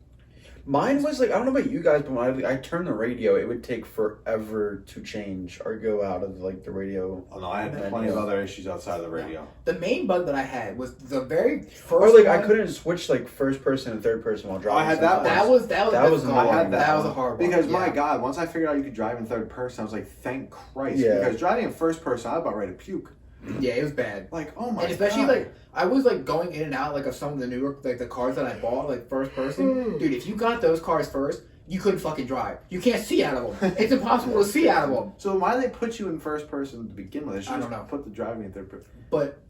Mine was like, I don't know about you guys, but when I turned the radio, it would take forever to change or go out of like the radio. Oh no, I had plenty of other issues outside of the radio. the main bug that I had was the very first. Or like one. I couldn't switch like first person and third person while driving. I had that That was annoying. I had that was a hard one. Because yeah. my God, once I figured out you could drive in third person, I was like, thank Christ. Yeah. Because driving in first person, I was about ready to puke. Yeah, it was bad. Like, oh my God. And especially like I was like going in and out like of some of the newer like the cars that I bought like first person. Dude, if you got those cars first, you couldn't fucking drive. You can't see out of them. It's impossible to see out of them. So why did they put you in first person to begin with? They should I just don't know. put the driving in third person. But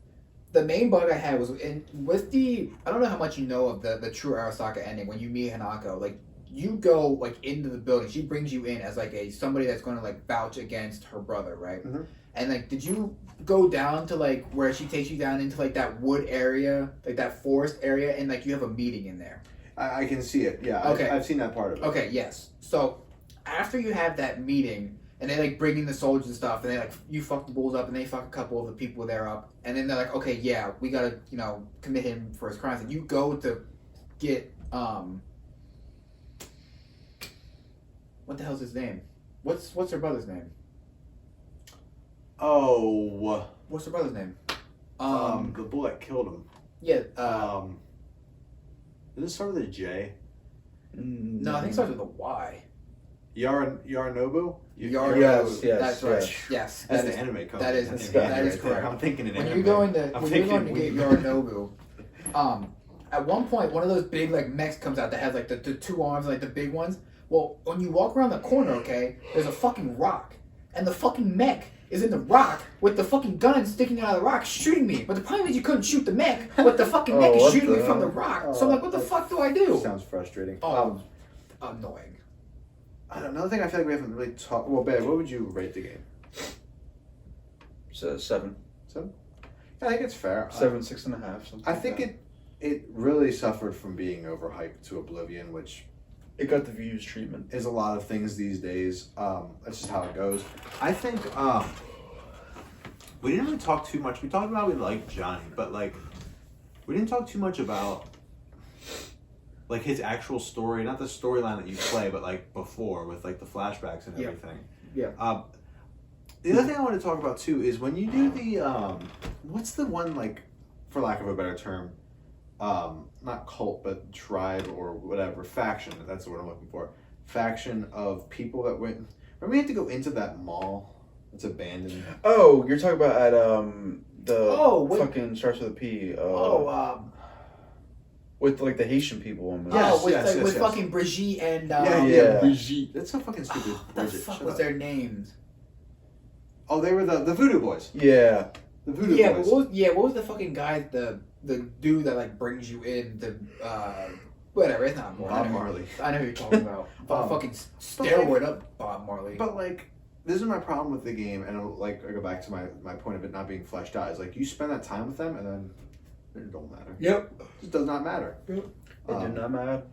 the main bug I had was with the I don't know how much you know of the true Arasaka ending when you meet Hanako. Like you go like into the building. She brings you in as like somebody that's going to like vouch against her brother, right? Mm-hmm. And like, did you go down to like where she takes you down into like that wood area, like that forest area, and like you have a meeting in there? I can see it. Yeah. Okay. I've seen that part of it. Okay. Yes. So after you have that meeting, and they like bring in the soldiers and stuff, and they like you fuck the bulls up, and they fuck a couple of the people there up, and then they're like, okay, yeah, we gotta commit him for his crimes, and you go to get what the hell's his name? What's her brother's name? Oh. What's her brother's name? The bull that killed him. Yeah. Did it start with a J? No, I think it starts with a Y. Yaranobu? Yes, That's right. Yes. That's that the is- anime code. that is- That's that anime is right there. correct. I'm thinking in When anime. you're going to I'm when you're going to thinking get Yorinobu, at one point one of those big like mechs comes out that has like the two arms, like the big ones. Well, when you walk around the corner, okay, there's a fucking rock, and the fucking mech is in the rock with the fucking gun sticking out of the rock shooting me. But the problem is you couldn't shoot the mech, but the fucking mech is what shooting me the from the hell? rock. So I'm like, what the fuck do I do? Sounds frustrating. Annoying. Another thing I feel like we haven't really talked. Well, babe, what would you rate the game? So 7. 7? I think it's fair. 7, 6.5. Something I like think that. it really suffered from being overhyped to oblivion, which It got the views treatment. is a lot of things these days. That's just how it goes. I think we didn't really talk too much. We talked about we liked Johnny, but like we didn't talk too much about like his actual story, not the storyline that you play, but like before with like the flashbacks and Yeah. everything. Yeah. The other thing I want to talk about too is when you do the what's the one, like, for lack of a better term, not cult but tribe or whatever, faction, that's the word I'm looking for, faction of people that went, remember we had to go into that mall that's abandoned? Oh, you're talking about at the wait. fucking starts with a P. With like the Haitian people. Yes, with yes, yes. fucking Brigitte and Yeah. Brigitte. That's so fucking stupid. what the Bridget, fuck shut was up. their names? Oh, they were the Voodoo Boys. Yeah. The Voodoo Yeah, Boys. but what was the fucking guy, the dude that like brings you in, the whatever, it's not important. Bob Marley. I know who you're talking about. Fucking steroid up Bob Marley. But like, this is my problem with the game, and like I go back to my point of it not being fleshed out. Is like you spend that time with them, and then it don't matter. Yep. It just does not matter. It did not matter.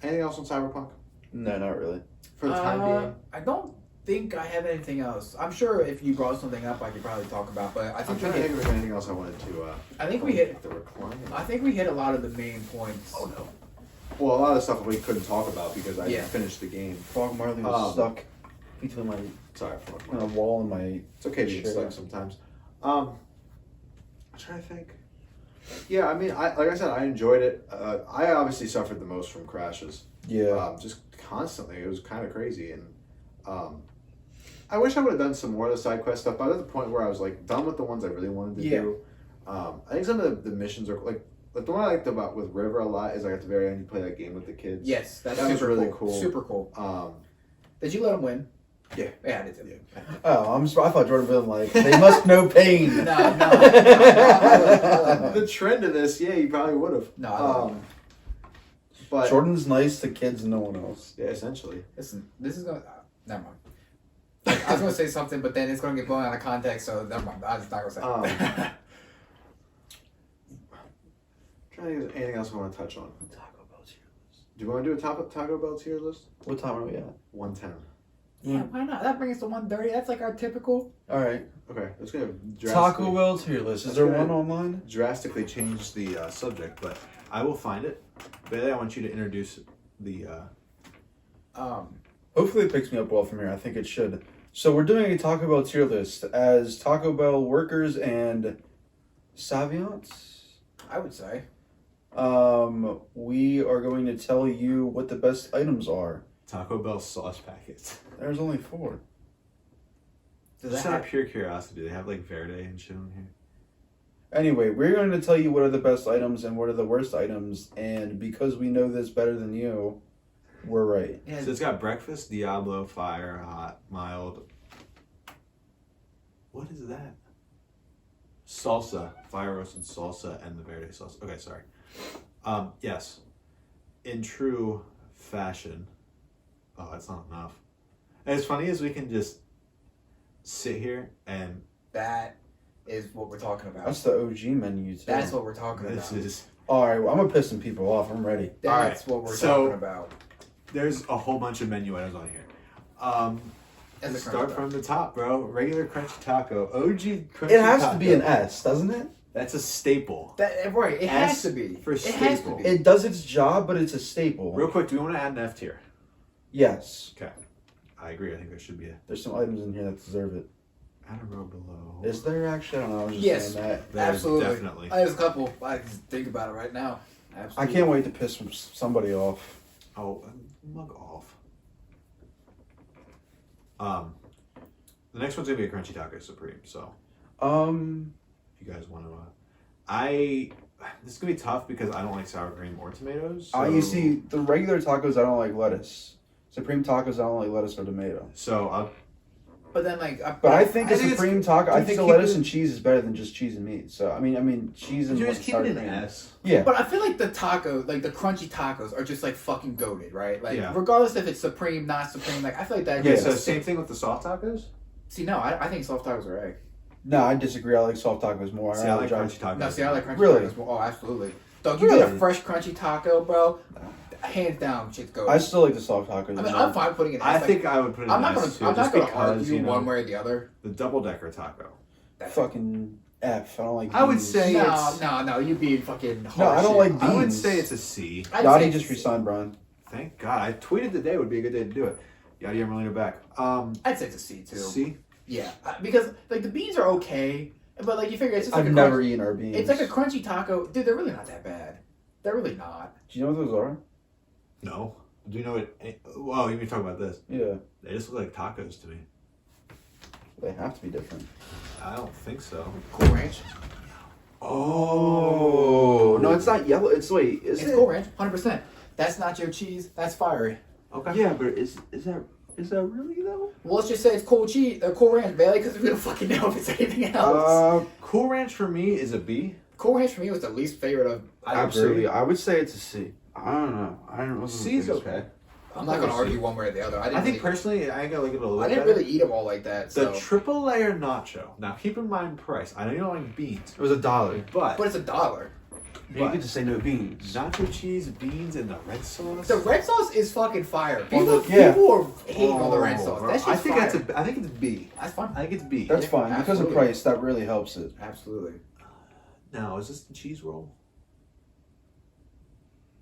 Anything else on Cyberpunk No, not really. for the time being? I don't think I have anything else. I'm sure if you brought something up, I could probably talk about. But I I'm think trying to think if there's anything else I wanted to. I think we hit. the recline. I think we hit a lot of the main points. Oh no. Well, a lot of stuff we couldn't talk about because I Yeah. didn't finish the game. Bob Marley was stuck between my Sorry for on a wall and my. It's okay to get Sure. stuck sometimes. I'm trying to think. Yeah, I mean, like I said, I enjoyed it. I obviously suffered the most from crashes. Yeah. Just constantly. It was kind of crazy, and I wish I would have done some more of the side quest stuff. But at the point where I was like done with the ones I really wanted to do. I think some of the missions are like the one I liked about with River a lot is like at the very end you play that game with the kids. Yes, that's That was super really cool. cool. Super cool. Did you let him win? Yeah. Yeah, I did too. Oh, I thought Jordan been like, they must know pain. No. The trend of this, yeah, you probably would have. No, I But Jordan's nice to kids and no one else. yeah, essentially. Listen, this is gonna. Never mind. Like, I was gonna say something, but then it's gonna get blown out of context. So never mind. I was not gonna say. Trying to think of anything else we want to touch on. Taco Bell tier list. Do you want to do a Taco Bell tier list? What time are we at? 110. Yeah, why not? That brings us to 130. That's like our typical. All right. Okay, let's go. Taco Bell tier list. Is there one online? Drastically change the subject, but I will find it. Bailey, I want you to introduce the. Hopefully it picks me up well from here. I think it should. So we're doing a Taco Bell tier list as Taco Bell workers and Saviants. I would say. We are going to tell you what the best items are. Taco Bell sauce packets. There's only 4. Just out of pure curiosity, do they have like Verde and shit on here? Anyway, we're going to tell you what are the best items and what are the worst items, and because we know this better than you, we're right. Yeah. So it's got breakfast, Diablo, fire, hot, mild. What is that? Salsa, fire roasted salsa, and the Verde sauce. Okay, sorry. Yes. In true fashion. Oh, that's not enough. As funny as we can just sit here and That is what we're talking about. That's the OG menu, too. That's what we're talking this about. is. All right, well, I'm going to piss some people off. I'm ready. That's All right, what we're so- talking about. There's a whole bunch of menu items on here. And the Start crunchy from the top, bro. Regular crunchy taco. OG crunchy It has taco. to be an S, doesn't it? That's a staple. That, right, it S has to be. for It has to staple. be. It does its job, but it's a staple. Real quick, do we want to add an F tier? Yes. Okay. I agree. I think there should be a There's some items in here that deserve it. add a row below. Is there actually? I don't know. I was just Yes. saying that. There's Absolutely. definitely. There's a couple. I can think about it right now. I Absolutely. can't wait to piss somebody off. Oh, mug off. The next one's gonna be a crunchy taco supreme. So, if you guys want to, this is gonna be tough because I don't like sour cream or tomatoes. So, You see, the regular tacos, I don't like lettuce. Supreme tacos, I don't like lettuce or tomato. So I'll. But then, like, But I think I a think it's- supreme taco, I just think a keep lettuce it- and cheese is better than just cheese and meat. So I mean, cheese and You just keep sour it in cream. S. Yeah. but I feel like the taco, like the crunchy tacos, are just like fucking goated, right? Like, Yeah. regardless if it's supreme, not supreme, like I feel like that. Yeah, Yeah. just- So same thing with the soft tacos. See, no, I think soft tacos are egg. No, I disagree. I like soft tacos more. See, I like rather crunchy tacos. No, see, I like crunchy Really? tacos. Oh, absolutely. Dog, you get Really? a fresh crunchy taco, bro. Hands down, shit's goated. I still like the soft tacos. I mean, more. I'm fine putting it. I think I would put it. I'm in not gonna. S too, I'm just not gonna because, argue you know, one way or the other. the double decker taco. fucking F. I don't like. I would beans. say- it's- No. You being fucking. No, I don't like I would beans. say it's a C. Yachty just resigned, Brian. Thank God. I tweeted today would be a good day to do it. Yachty and Merlina back. I'd say it's a C too. C. Yeah, because like the beans are okay, but like you figure it's just like I've a never crunch- eaten our beans. It's like a crunchy taco, dude. They're really not that bad. They're really not. Do you know what those are? No. Do you know what? Well, you mean talk about this? Yeah, They just look like tacos to me. they have to be different. I don't think so. Cool Ranch. Oh no, it's not yellow. It's wait, is It's it? Cool Ranch, 100%. That's nacho cheese. That's fiery. Okay. Yeah, but is that really though? Well, let's just say it's Cool Cheese, Cool Ranch, Bailey, because we don't fucking know if it's anything else. Cool Ranch for me is a B. Cool Ranch for me was the least favorite of. I Absolutely. agree. I would say it's a C. I don't know. I don't know. C is okay. I'm not gonna argue one way or the other. I think personally, I gotta look at it a little I bit didn't better. really eat them all like that. The So. triple layer nacho. Now keep in mind price. I know you don't like beans, It was $1. but But it's $1. You could just say no beans. nacho cheese, beans, and the red sauce. The red sauce is fucking fire. Well, People, yeah. people are hating on the red sauce. bro. That's just I think fire. that's I think it's B. That's fine. I think it's B. That's fine because of Absolutely. price. That really helps it. Absolutely. Now, is this the cheese roll?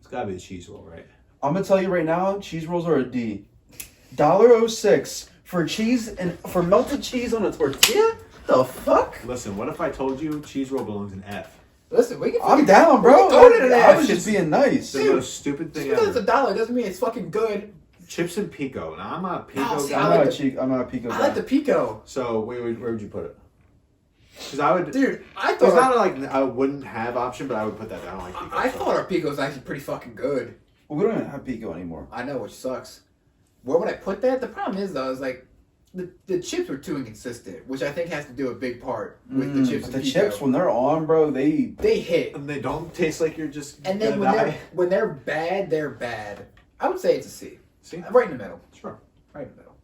It's gotta be the cheese roll, right? I'm gonna tell you right now, cheese rolls are a D. $1.06 for cheese and for melted cheese on a tortilla. The fuck? Listen, what if I told you cheese roll belongs in F? Listen, we can. I'm down, bro. Throw it in I there. was just being nice. It's the Dude, most stupid thing Just because it's ever. $1 doesn't mean it's fucking good. Chips and pico. Now I'm not a pico No, see, guy. I'm I not like I'm not a pico guy. I like the pico, So where would you put it? Because I would. dude. I It's thought not like I wouldn't have option, but I would put that down. I don't like pico. I so. thought our pico was actually pretty fucking good. Well, we don't even have pico anymore. I know, which sucks. Where would I put that? The problem is though, is like the chips were too inconsistent, which I think has to do a big part with the chips. The and chips, when they're on, bro, they hit. And they don't taste like you're just. And then when they're bad, they're bad. I would say it's a C. See? Right in the middle. Sure. Right in the middle.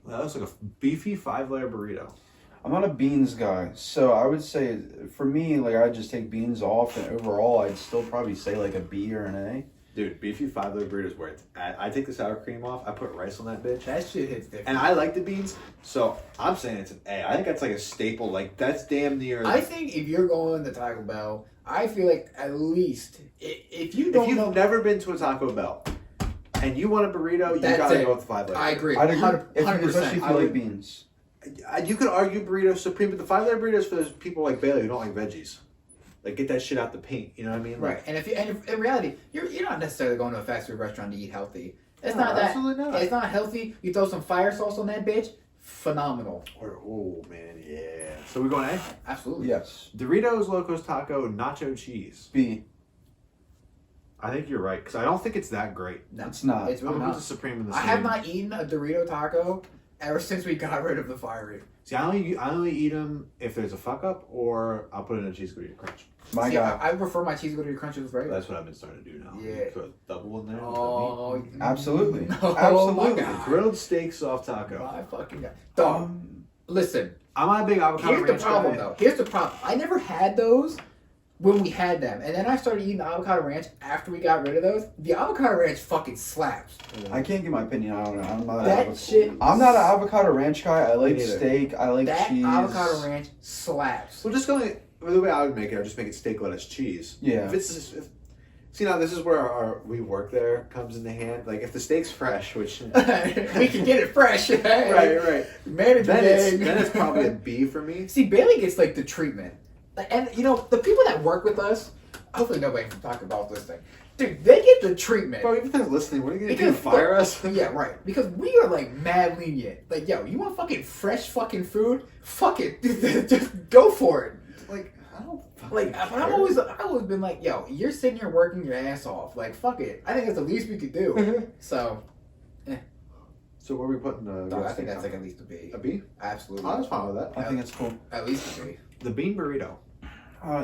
That looks like a beefy 5-layer burrito. I'm not a beans guy, so I would say for me, like I'd just take beans off, and overall, I'd still probably say like a B or an A. Dude, beefy 5-layer burrito is where it's at. I take the sour cream off. I put rice on that bitch. That shit hits different. And I like the beans, so I'm saying it's an A. I think that's like a staple. Like, that's damn near. I think if you're going to Taco Bell, I feel like at least if you don't if you've know, never been to a Taco Bell and you want a burrito, you That's gotta it. go with the 5-layer. I agree. I'd agree, 100%. especially if you like beans. You could argue burrito supreme, but the 5-layer burrito is for those people like Bailey who don't like veggies. Like, get that shit out the paint. You know what I mean? Like, Right, and if in reality, you're not necessarily going to a fast food restaurant to eat healthy. It's No, not that. absolutely not. It's not healthy. You throw some fire sauce on that bitch, phenomenal. oh man, yeah. So we're going A. Absolutely. Yes. Doritos Locos Taco Nacho Cheese. B. I think you're right because I don't think it's that great. No, It's not. It's really I'm gonna not. put the supreme in the I same. have not eaten a Dorito taco ever since we got rid of the fiery. See, I only eat them if there's a fuck up or I'll put it in a cheese gordita crunch. My See, guy. I prefer my cheese gordita crunches regular. That's what I've been starting to do now. Yeah. Put a double in there. Oh, Absolutely. Oh, Absolutely. my God. Grilled steak soft taco. My fucking God. Dog, listen. I'm not a big avocado Here's the ranch problem, guy. though. Here's the problem. I never had those when we had them, and then I started eating the avocado ranch after we got rid of those. The avocado ranch fucking slaps. I can't give my opinion. I don't know. I'm not. That shit. I'm not an avocado ranch guy. I like Me neither. steak. I like That cheese. avocado ranch slaps. So just going the way I would make it, I'd just make it steak, lettuce, cheese. Yeah. If it's see now, this is where our we work there comes into hand. Like if the steak's fresh, which We can get it fresh. right. Management. Then it's probably a B for me. See, Bailey gets like the treatment, and you know the people that work with us. Hopefully, nobody can talk about this thing. Dude, they get the treatment. Bro, even if they're listening, what are you gonna do? Because- Fire us? Yeah, right. Because we are like mad lenient. Like, yo, you want fucking fresh fucking food? Fuck it, just go for it. Like I don't. Like, fucking I've care. always been like, yo, you're sitting here working your ass off. Like, fuck it. I think that's the least we could do. So, So where are we putting the? dog, I think that's like at least a B. a B. Absolutely. I was fine with that. I think it's cool. At least a B. The bean burrito.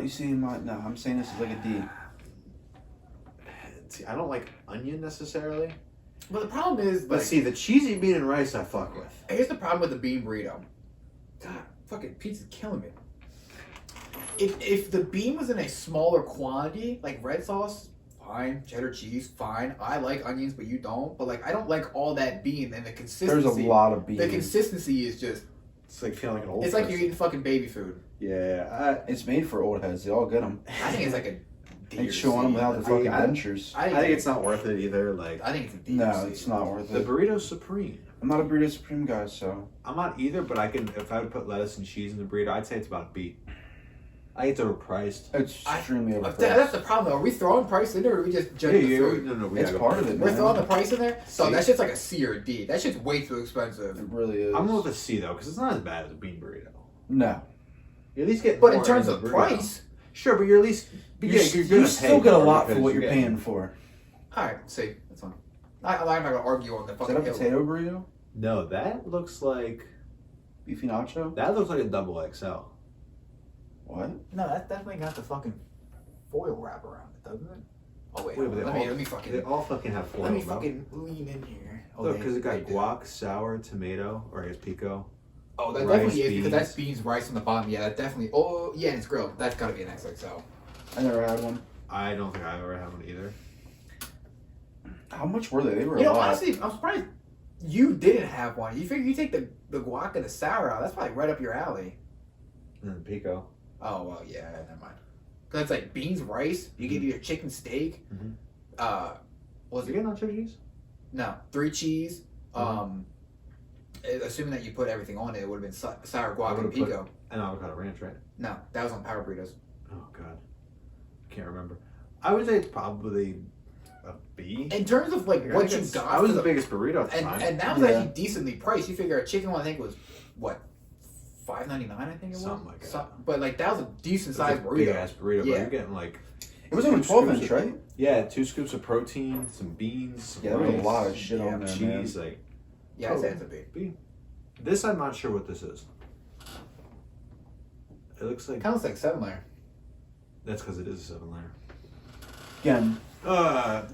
You see, no, I'm saying this is like a D. See, I don't like onion necessarily. But the problem is, But like, see, the cheesy bean and rice I fuck with. here's the problem with the bean burrito. God, fucking pizza's killing me. If the bean was in a smaller quantity, like red sauce, fine. Cheddar cheese, fine. I like onions, but you don't. But like, I don't like all that bean and the consistency. There's a lot of beans. The consistency is just. It's like feeling like an old. It's like person. you're eating fucking baby food. Yeah, It's made for old heads. They all get them. I think it's like a D And or chewing them C. without the fucking I- dentures. I think it's not worth it either. Like I think it's a D. No, or C. it's not worth the it. burrito supreme. I'm not a burrito supreme guy, so I'm not either, but I can. If I would put lettuce and cheese in the burrito, I'd say it's about a B. I think it's overpriced. it's extremely That's overpriced. the problem. Though. Are we throwing price in there, or are we just Yeah, judging the yeah, food? no, we It's gotta go part of first. it, We're man. throwing the price in there, so C. that shit's like a C or a D. That shit's way too expensive. It really is. I'm going with a C though, because it's not as bad as a bean burrito. No. You at least get. But in more terms the of burrito. price, sure, but you're at least. You You're gonna still pay get a more lot for because what you're getting- paying for. all right, C. That's fine. I'm not gonna argue on the Is fucking that a hill. potato burrito? No, that looks like Beefy nacho? that looks like a double XL. What? No, that's definitely got the fucking foil wrap around it, doesn't it? Oh wait, Wait, but they let me They fucking all fucking have foil. let me bro. fucking lean in here. Look, because it they got do. guac, sour, tomato, or I guess pico. Oh, that rice, definitely is because beans. that's beans, rice on the bottom. Yeah, that definitely. Oh, yeah, and it's grilled. That's gotta be an XXL. I never had one. I don't think I've ever had one either. How much were they? They were You a know, lot. honestly, I'm surprised you didn't have one. You figure you take the guac and the sour out. That's probably right up your alley. And then pico. Oh well, yeah, never mind. Cause it's like beans, rice. You get your chicken steak. Mhm. Was Was it it get nacho cheese? no 3 cheese? Mhm. Assuming that you put everything on it, it would have been sour I guac and would've put- pico. And avocado ranch, right? No, that was on Power Burritos. Oh god, can't remember. I would say it's probably a B. In terms of like I what think you it's- got, I was for the biggest burrito at the time. and that was Yeah. actually decently priced. You figure a chicken one, I think was what $5.99. I think it was Something like that. But like that was a decent It's a sized big burrito. ass burrito, but Yeah. you're getting like It was only 12-inch, right? yeah, 2 scoops of protein, some beans, some Yeah, there was a rice, lot of shit yeah, on there, cheese, like Yeah, I'd say it's a B. B. This I'm not sure what this is. It looks like Kind of looks like 7-layer. that's because it is a 7-layer. Again,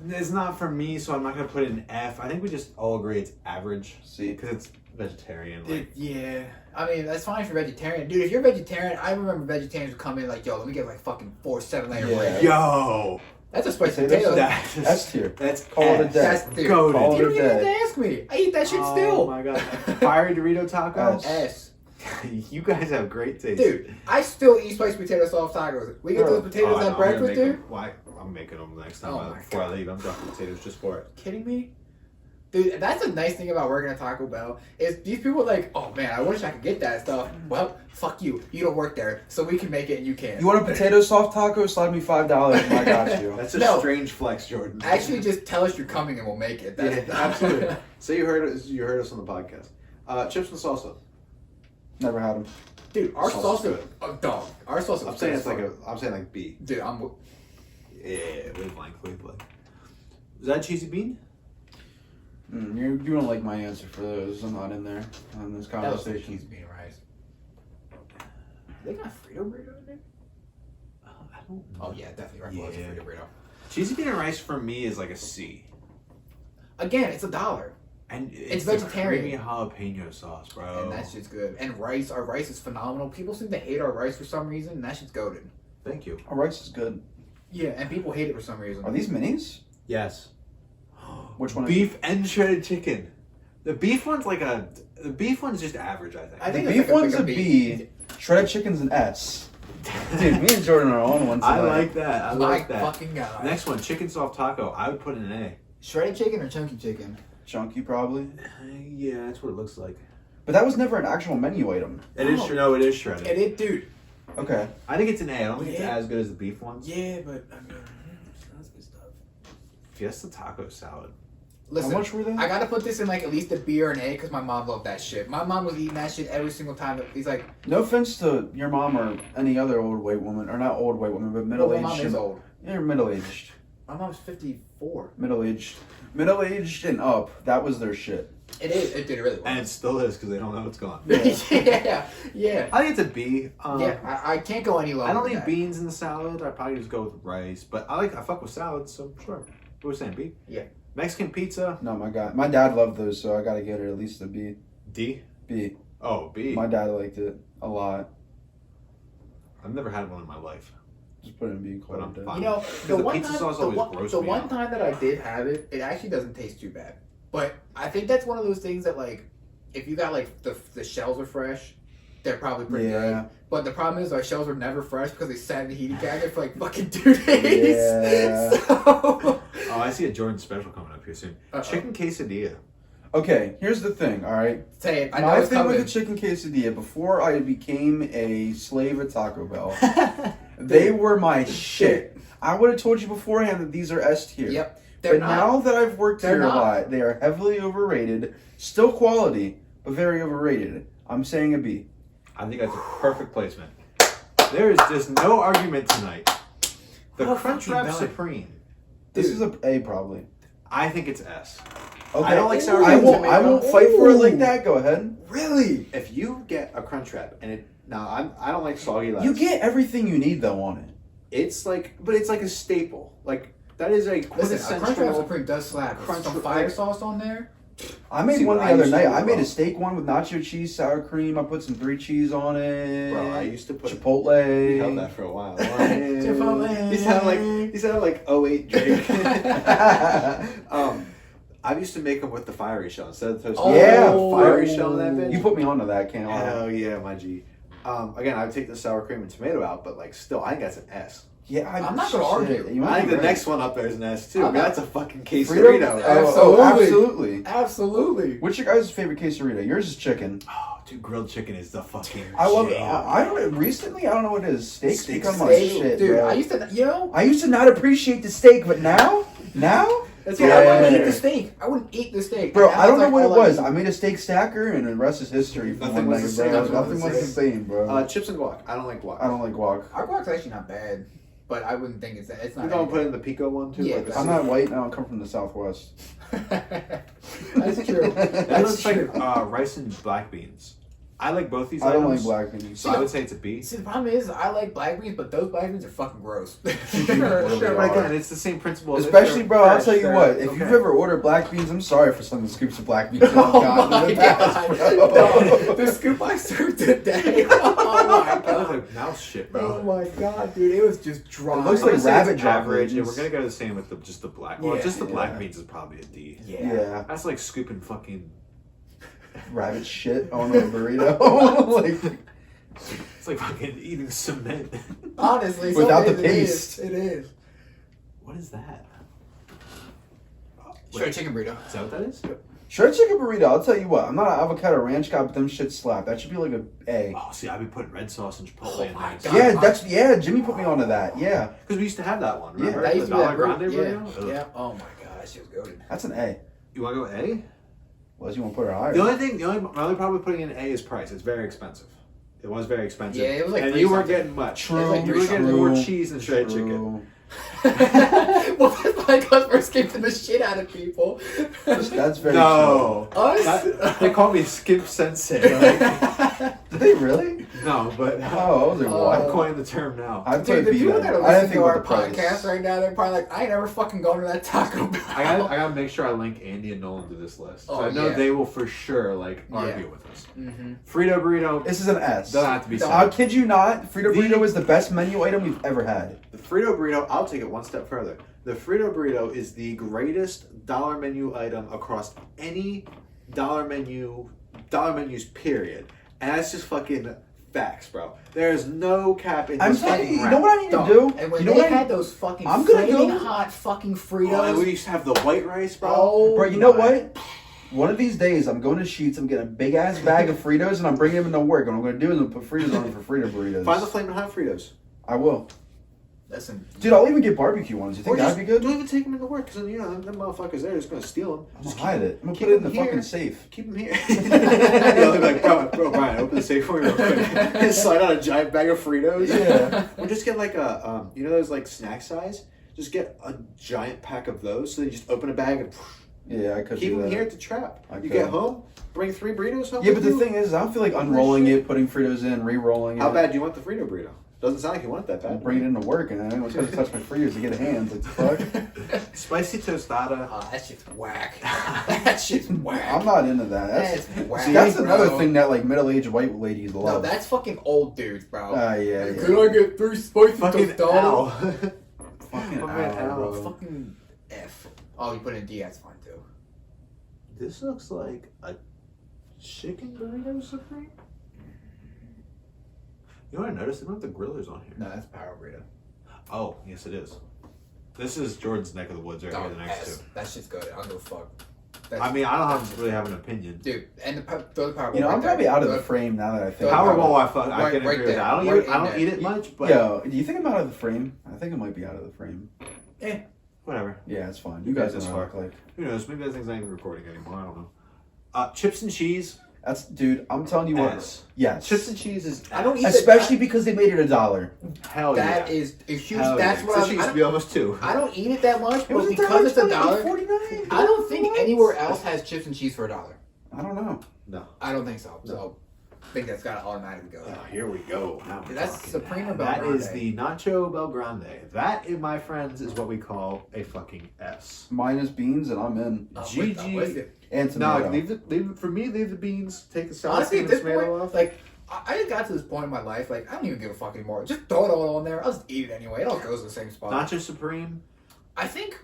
It's not for me, so I'm not gonna put it in F. I think we just all agree it's average. C. Because it's vegetarian. Dude, Like, yeah. I mean, that's fine if you're vegetarian. Dude, if you're vegetarian, I remember vegetarians would come in like, yo, let me get like fucking 4 7-layer Yeah. bread. yo, That's a spicy Potatoes? potato. that's S tier. That's Call it a F. day. That's dude. Goated. Call You don't it even a have to day. ask me. I eat that shit Oh still. my god, fiery Dorito taco. S. S. You guys have great taste, Dude, I still eat spiced potato soft tacos. We get Bro. those potatoes I know, at I'm breakfast, gonna make dude. them. Why? I'm making them next time Oh my before I leave. I'm dropping potatoes just for it. Kidding me? Dude, that's a nice thing about working at Taco Bell is these people are like, oh man, I wish I could get that stuff. Well, fuck you. You don't work there, so we can make it and you can't. You want a potato soft taco? Slide me $5 and I got you. That's a No. strange flex, Jordan. Actually, just tell us you're coming and we'll make it. yeah, absolutely. So you heard us on the podcast. Chips and salsa. Never had them. Dude, our Salsa's salsa, good. dog. Our salsa. I'm saying it's like I'm saying like B. Dude, Yeah, wavelength. Is that cheesy bean? You don't like my answer for those. I'm not in there on this that was like conversation. cheese bean rice. They got Frito burrito in there? I don't know. Oh yeah, definitely right. Well, Yeah. Frito burrito. Cheesy bean and rice for me is like a C. Again, it's $1. And It's the vegetarian. creamy jalapeno sauce, bro. And that shit's good. And rice, our rice is phenomenal. People seem to hate our rice for some reason, and that shit's goated. Thank you. Our rice is good. Yeah, and people hate it for some reason. Are these minis? Yes. Which one? Beef and shredded chicken. The beef one's the beef one's just average, I think. I think The it's beef like one's a B. Shredded chicken's an S. Dude, me and Jordan are on one tonight. I like that. I My like that. fucking god. Next one, chicken soft taco. I would put in an A. Shredded chicken or chunky chicken? Chunky, probably. Yeah, that's what it looks like. But that was never an actual menu item. It is. Oh. No, it is shredded. Dude. Okay. I think it's an A. I don't think it's Yeah. as good as the beef ones. Yeah, but I mean, that's good stuff. Fiesta taco salad. Listen, How much were they? I gotta put this in like at least a B or an A because my mom loved that shit. My mom was eating that shit every single time. He's like, No offense to your mom or any other old white woman, or not old white woman, but my middle-aged. mom is old. Yeah, you're middle-aged. My mom's 54. Middle-aged and up. That was their shit. It is. It did really well. And it still is because they don't know it's gone. yeah, yeah. I think it's a B. I can't go any lower. I don't than need that. beans in the salad. I'd probably just go with rice. But I fuck with salads, so sure. What were we saying, B? Yeah. Mexican pizza, No, my dad loved those, so I gotta get her at least a B. D. B. Oh, B. My dad liked it a lot. I've never had one in my life. Just put it in B. But Call I'm it a day. fine. You know, The the one pizza time, sauce the always one, grossed the me one out. time that I did have it, it actually doesn't taste too bad. But I think that's one of those things that like, if you got like the shells are fresh, they're probably pretty Yeah. good. But the problem is our shells are never fresh because they sat in the heating cabinet for like fucking 2 days. Yeah. So, Oh, I see a Jordan special coming up here soon. Uh-oh. Chicken quesadilla. Okay, here's the thing, alright? say it. I know My it's thing coming. with the chicken quesadilla, before I became a slave at Taco Bell, they were my shit. I would have told you beforehand that these are S tier. Yep. But now that I've worked They're here a not. lot, they are heavily overrated. Still quality, but very overrated. I'm saying a B. I think that's a perfect placement. There is just no argument tonight. The Oh, Crunch fucking Wrap God. Supreme. This Dude. is a A probably. I think it's S. Okay. I don't like sour I cream won't. tomato. I won't fight for it like Ooh. that. Go ahead. Really? If you get a Crunch Wrap and it now I don't like soggy lettuce. You get everything you need though on it. It's like, but it's like a staple. Like that is a Listen, a Crunch Wrap quintessential. Supreme does slap. With Crunch some Wrap- fire sauce on there. I made See, one the I other used to night. do I made well. a steak one with nacho cheese, sour cream. I put some 3 cheese on it. Bro, I used to put Chipotle. He held that for a while. Chipotle. He sounded like 08 Drake. I used to make them with the fiery shell instead of toasting. Oh. Yeah. Fiery shell in that bitch. You put me onto that, can't lie. Hell yeah, my G. Again, I would take the sour cream and tomato out, but like still, I think that's an S. Yeah, I'm not gonna argue. You might I think be the right. next one up there is an S too. I'm That's a fucking quesarito. Frito? Absolutely. Absolutely. Absolutely. What's your guys' favorite quesarito? Yours is chicken. Oh, dude, grilled chicken is the fucking. I love it. jam. I don't. Recently, I don't know what it is. Steaks Steaks become my Steak, shit, dude. bro. I used to, I used to not appreciate the steak, but now, That's dude, what I I wouldn't want. eat the steak. I wouldn't eat the steak. bro, And I don't know like, what it all I was. eat. I made a steak stacker, and the rest is history. From Nothing one was night, the same. bro. Nothing was the same, bro. Chips and guac. I don't like guac. I don't like guac. Our guac's actually not bad. but I wouldn't think it's not. You don't put in the pico one too. Yeah, like I'm not white now. I come from the Southwest. That's true. That looks like rice and black beans. I like both these I don't like items. black beans. So I would say it's a B. See, the problem is, I like black beans, but those black beans are fucking gross. Sure, but again, it's the same principle. Especially, bro, I'll tell you Fresh, what. they're- If okay. you've ever ordered black beans, I'm sorry for some of the scoops of black beans. Oh I've gotten my in the past, god! bro. No, the scoop I served today. Oh my That god! looks like mouse shit, bro. Oh my god, dude! It was just dry. It looks I'm gonna like say rabbit it's jaw average, and beans. we're gonna go the same with just the black. Well, Yeah. just the black Yeah. beans is probably a D. Yeah. That's like scooping fucking. Rabbit shit on a burrito. Like, It's like fucking eating cement. Honestly, some Without the days paste. It is. What is that? Straight chicken burrito. Is that what that is? shredded chicken burrito, I'll tell you what. I'm not an avocado ranch guy, but them shit slap. That should be like a A. Oh, see, I'd be putting red sauce and chipotle Oh in my there. God. Yeah, Jimmy put me onto that. Yeah, Because we used to have that one. Yeah, Remember That the used to be Dollar that burrito. Grande Yeah. burrito? Ugh. Yeah. Oh my god, that shit was good. that's an A. You want to go A? Unless you want to put it higher. My only problem with putting in A is price. It's very expensive. It was very expensive. Yeah, it was like and three you weren't something. getting much. True, like You were getting true, more cheese than shredded chicken. True. Well, that's why customers skipping the shit out of people. That's very No. Us? They call me skimp sensei. Like, true. Did they really? no, but Oh, I was like, Oh. what? I'm coining the term now. I'd Dude, put the B people then. that are I listening didn't think to our about the price. podcast right now, they're probably like, I ain't never fucking going to that Taco Bell. I gotta make sure I link Andy and Nolan to this list. So Oh, I know yeah. they will for sure like Yeah. argue with us. Mm-hmm. Frito burrito This is an S. doesn't have to be No, said. I kid you not. Frito The- burrito is the best menu item we've ever had. The Frito burrito, I'll take it one step further. The Frito burrito is the greatest dollar menu item across any menus period. And that's just fucking facts, bro. There is no cap in I'm this telling fucking you, you crap. know what I need to do? And when You know they what I had those fucking I'm gonna flaming go- hot fucking Oh, and Fritos. we used to have the white rice, bro. Oh, Bro, you know my- what? One of these days, I'm going to Sheets. I'm getting a big ass bag of Fritos, and I'm bringing them into work. And what I'm going to do is I'm gonna put Fritos on them for Frito burritos. Find the flaming hot Fritos. I will, Listen, dude. I'll even get barbecue ones. You think that'd be good? Don't even take them into work, because then, them motherfuckers there are just going to steal them. I'm Just gonna hide it. I'm gonna keep put it in the them here. fucking safe. Keep them here. They'll be like, bro, Brian, open the safe for me real quick. And slide out a giant bag of Fritos. Yeah. Or just get like a, those like snack size? Just get a giant pack of those. So you just open a bag and Yeah, I could keep do them that. here at the trap. I You could. get home, bring 3 burritos home. Yeah, with but the you. thing is, I don't feel like unrolling it, putting Fritos in, re-rolling it. How bad do you want the Frito burrito? Doesn't sound like you want it that I'm bad. bringing it into work, and I don't want to touch my Fritos to get hands. Like, the fuck? Spicy tostada. oh, that shit's whack. That shit's whack. I'm not into that. That's That's, whack, see, that's bro. another thing that like middle-aged white ladies love. No, that's fucking old dudes, bro. Yeah. Could I get 3 spicy Fucking tostadas? ow. Fucking Fucking ow, ow. bro. Fucking F. Oh, you put in D, that's fine too. This looks like a chicken burrito supreme. You know what I noticed? They don't have the grillers on here. No, that's Power Burrito. Oh, yes it is. This is Jordan's neck of the woods right here, Oh, the next S. two. That shit's good. I don't give a fuck. That's, I mean, I don't really have an opinion. dude, and throw the Powerball. You know, right I'm probably there. out of the Throw- frame now that I think. Powerball. about Powerball, I Right- can right agree with there. that. I don't, Right eat, I in don't there. eat it You- much, but Yo, do you think I'm out of the frame? I think I might be out of the frame. whatever. Yeah, it's fine. You You guys guys know are what I look like. Who knows? Maybe that thing's not even recording anymore. I don't know. Chips and cheese. That's, dude. I'm telling you what. S. Yes. Chips and cheese is I don't eat Especially because they made it $1. hell That yeah. is a huge. Hell That's yeah. what It used I to be almost 2. I don't eat it that much, It but was because it's $1, $1.49. I don't think What? anywhere else has chips and cheese for $1. I don't know. No. I don't think so. So I think that's got to automatically go. Oh, here we go. Now we're That's talking. Supreme or That Belgrande? is the Nacho Belgrande. That, my friends, is what we call a fucking S. Minus beans, and I'm in. I'm with you. And No, tomato. leave for me. Leave the beans. Take the salad Honestly, and at the this tomato point, off. like I just got to this point in my life, like I don't even give a fuck anymore. Just throw it all in there. I'll just eat it anyway. It all goes to the same spot. Nacho Supreme. I think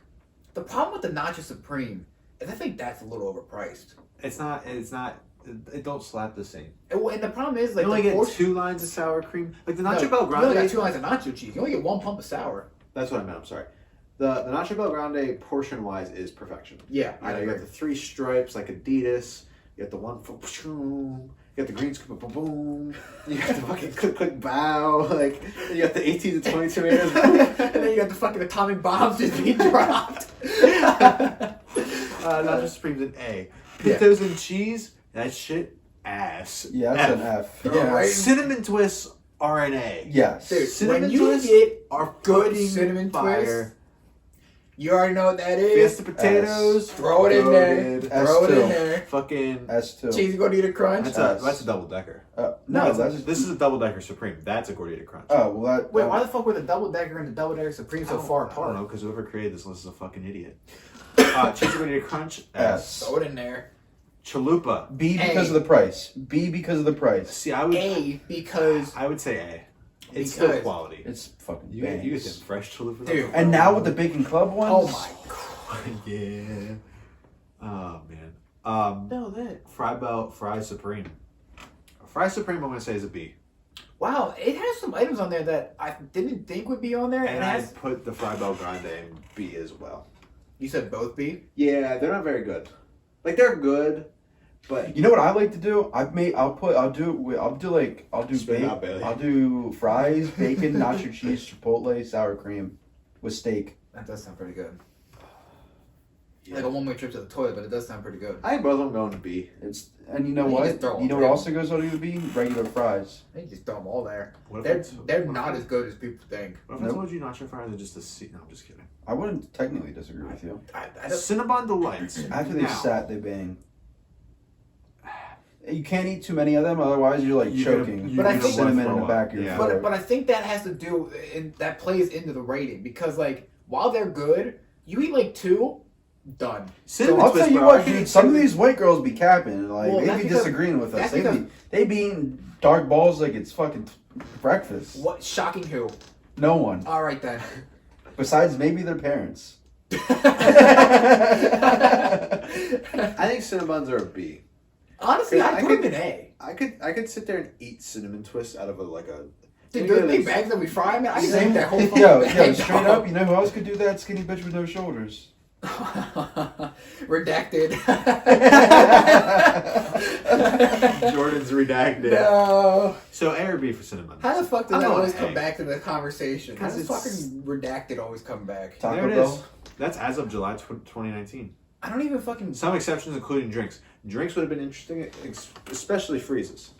the problem with the Nacho Supreme is I think that's a little overpriced. It's not. It don't slap the same. And the problem is like You only the get portion- 2 lines of sour cream. Like the No, Nacho you only got Belgrande. 2 lines of nacho cheese. You only get 1 pump of sour. That's what I meant. I'm sorry. The Nacho Belgrande portion wise is perfection. Yeah, You got the 3 stripes like Adidas. You got the one for you got the green scoop of boom. You got the fucking click bow. Like you got the 18 to 20 tomatoes. and then you got the fucking atomic bombs just being dropped. Nacho Supreme's an A. Yeah. Pitos and cheese. That shit ass. Yeah, that's an F. They're Yeah. right. Cinnamon twists are an A. Yes. Dude, Cinnamon when you twists get are good fucking cinnamon fire. twists, you already know what that is. Fiesta potatoes. Throw it in there. goated. Throw it in S2. there. Fucking. S2. Cheesy gordita crunch. That's a double decker. No, This is a double decker supreme. That's a gordita crunch. Oh, well, that. Wait, why the fuck were the double decker and the double decker supreme so far I don't apart? know, because whoever created this list is a fucking idiot. Cheesy gordita crunch. S. Throw it in there. Chalupa. B A. because of the price. B because of the price. See, I would. A, because I would say A. It's Because- still quality. It's fucking You get bangs. some fresh chalupa. Dude. And now with the Bacon Club ones. oh my god. Yeah. Oh man. No, that. Fry Supreme. Fry Supreme, I'm gonna say is a B. Wow, it has some items on there that I didn't think would be on there. And it has. I'd put the Fry Bel Grande in B as well. You said both B? Yeah, they're not very good. Like they're good, but You know what I like to do? I'll do Spit out, Bailey. I'll do fries, bacon, nacho cheese, chipotle, sour cream with steak. That does sound pretty good. yeah. Like a one-way trip to the toilet, but it does sound pretty good. I think both of them going to B. And you know You what? just throw You know them what in. also goes on to be regular fries. They just throw them all there. What if They're it's- they're what if not I- as good as people think. What if I told you nacho fries are just a C? No, I'm just kidding. I wouldn't technically disagree with you. I don't, Cinnabon Delights. After they Now, sat, they bang. You can't eat too many of them, otherwise you're like You're gonna- choking. you're But I With think- cinnamon in the back of your Yeah. throat. but I think that has to do and that plays into the rating because like while they're good, you eat like two, done. Cinnamon I'll Twist, tell you bro, what, I dude. hate Some of cinnamon- these white girls be capping. Like Well, they that's be because- disagreeing with us. that's They because- be eating dark balls like it's fucking breakfast. What shocking who? No one All right then. besides maybe their parents. I think Cinnabons are a B. Honestly, I I put could- them in A. I could sit there and eat cinnamon twists out of a. Dude, those big bags that we fry, man, I can Same- eat that whole fucking yo, bag, straight dog. up. You know who else could do that? Skinny bitch with no shoulders. Redacted. Jordan's redacted. No. So A or B for cinnamon. How the fuck does I'm that going always A. come back to the conversation? How 'Cause does it's- fucking redacted always come back? Taco There it Bell. is. That's as of July 2019. I don't even fucking. Some exceptions, including drinks. Drinks would have been interesting, especially freezes.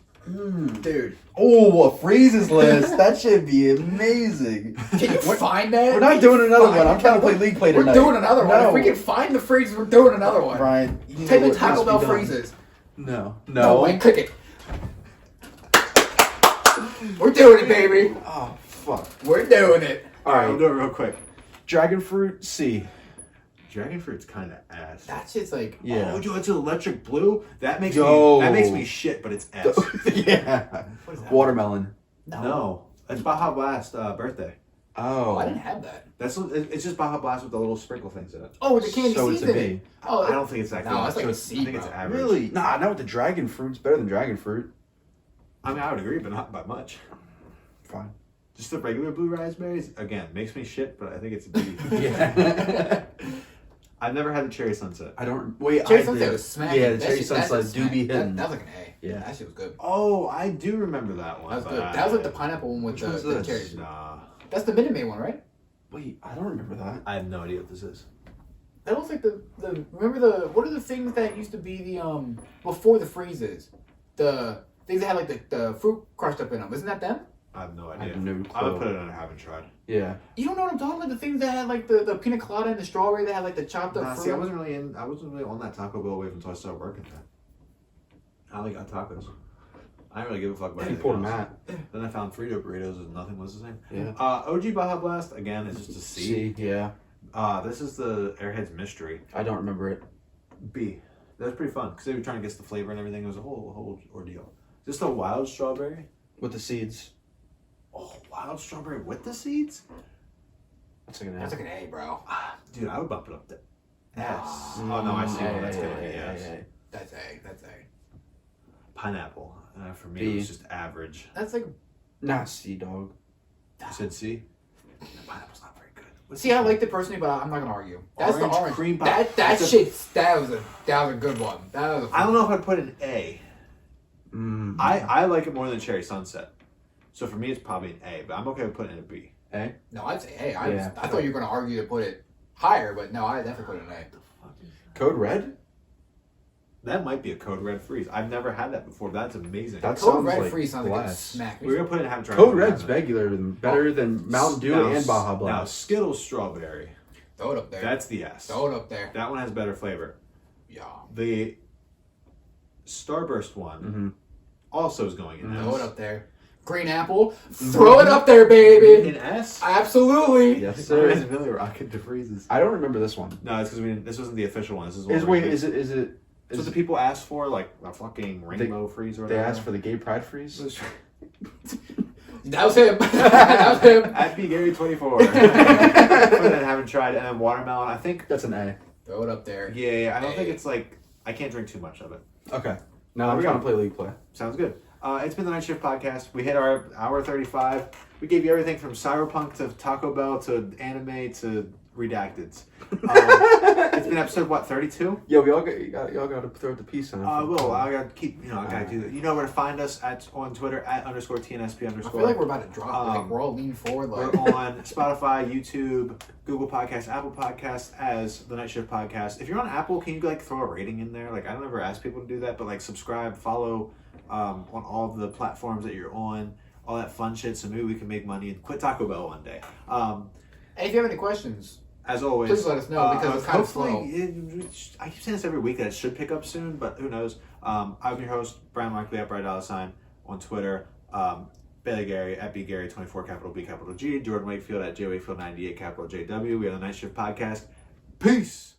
Dude, Oh, a freezes list. That should be amazing. can you find that? We're not Can doing you another find one. I'm it? trying to play League Play We're tonight. doing another one. No. If we can find the freezes, we're doing another one. Brian, you know Type in what Taco must be Bell done. freezes. No. No, wait, click it. We're doing it, baby. Oh, fuck. We're doing it. Alright, we'll do it real quick. Dragon fruit, C. Dragon fruit's kind of ass. That shit's like. Yeah. Oh, you went to electric blue? That makes Yo. me shit, but it's S. Yeah. What is that? Watermelon. No. That's Baja Blast birthday. Oh. Oh, I didn't have that. It's just Baja Blast with the little sprinkle things in it. Oh, with the candy So it's seeds a in B. it. Oh, I don't think it's that good. No, it's like a I C, think it's bro. average. Really? Nah, not with the dragon fruit. It's better than dragon fruit. I mean, I would agree, but not by much. Fine. Just the regular blue raspberries, again, makes me shit, but I think it's a B. Yeah. I've never had the cherry sunset. I don't. Wait, Cherry I Sunset did. was smacking. Yeah, the That cherry shit- that sunset shit do be smacked. hitting. That was like an A. Yeah. That shit was good. Oh, I do remember that one. That was but good. That was like the pineapple one with Which one's the this? cherries. Nah, That's the Minute Maid one, right? Wait, I don't remember that. I have no idea what this is. That was like the remember the what are the things that used to be the before the freezes, the things that had like the fruit crushed up in them. Isn't that them? I have no I idea. have no I would clue. put it on a haven't tried. Yeah. You don't know what I'm talking about? The things that had like the pina colada and the strawberry that had like the chopped up Nah, fruit. see, I wasn't really on that Taco Bell wave until I started working there. I only got tacos. I didn't really give a fuck about Hey, anything poor else. Matt. Then I found Frito burritos and nothing was the same. Yeah. OG Baja Blast again is just a C. C. Yeah. This is the Airheads Mystery. I don't remember it. B. That was pretty fun because they were trying to guess the flavor and everything. It was a whole ordeal. Just a wild strawberry. With the seeds. Oh, wild strawberry with the seeds? That's like an That's like an A, bro. Dude, I would bump it up to S. Nah. Oh, no, I see. Yeah, That's going to be yeah, S. yeah. That's A. That's A. Pineapple. For me, B. it was just average. That's like. Not C, dog. You said C? The pineapple's not very good. What's See, I liked it personally, but I'm not gonna argue. That's Orange the orange cream pie. That That's a- shit. That was a good one. That was. I don't know if I'd put an A. Mm. I like it more than Cherry Sunset. So for me, it's probably an A, but I'm okay with putting it in a B. A? No, I'd say A. Yeah. I thought you were gonna argue to put it higher, but no, I definitely put it in A. Code Red? That might be a Code Red Freeze. I've never had that before. That's amazing. That Code sounds Red like Freeze sounds like a glass. smack. We're gonna put it in. Haven't tried. Code it. Red's better than Mountain Dew Now, and Baja Now Blast. Skittles Strawberry. Throw it up there. That's the S. Throw it up there. That one has better flavor. Yeah. The Starburst one also is going in Throw it S. up there. Green apple. Throw it up there, baby. In S. Absolutely. Yes, Sir, sir. really rocking to freezes. I don't remember this one. No, it's because this wasn't the official one. This is Is it? That's what the people asked for, like a fucking rainbow freeze or They whatever. asked for the gay pride freeze. That was him. That was him. At Gary24. But then haven't tried it. And then watermelon, I think. That's an A. Throw it up there. Yeah, I don't think it's like. I can't drink too much of it. Okay. Now I'm we trying go. to play League Play. Sounds good. It's been the Night Shift Podcast. We hit our hour 35. We gave you everything from Cyberpunk to Taco Bell to anime to redacteds. It's been episode, 32? Yo, y'all got to throw the peace on. I will. I gotta keep, I gotta do that. You know where to find us on Twitter @_TNSP_. I feel like we're about to drop. Like we're all leaning forward. Like We're on Spotify, YouTube, Google Podcasts, Apple Podcasts as the Night Shift Podcast. If you're on Apple, can you throw a rating in there? Like I don't ever ask people to do that, but subscribe, follow on all of the platforms that you're on, all that fun shit. So maybe we can make money and quit Taco Bell one day. hey, if you have any questions, As always, please let us know because it's kind of slow. I keep saying this every week that it should pick up soon, but who knows? I'm your host, Brian Markley at $, on Twitter. Bailey Gary at BGary24, capital B, capital G. Jordan Wakefield at JWakefield98, capital JW. We are the Night Shift Podcast. Peace.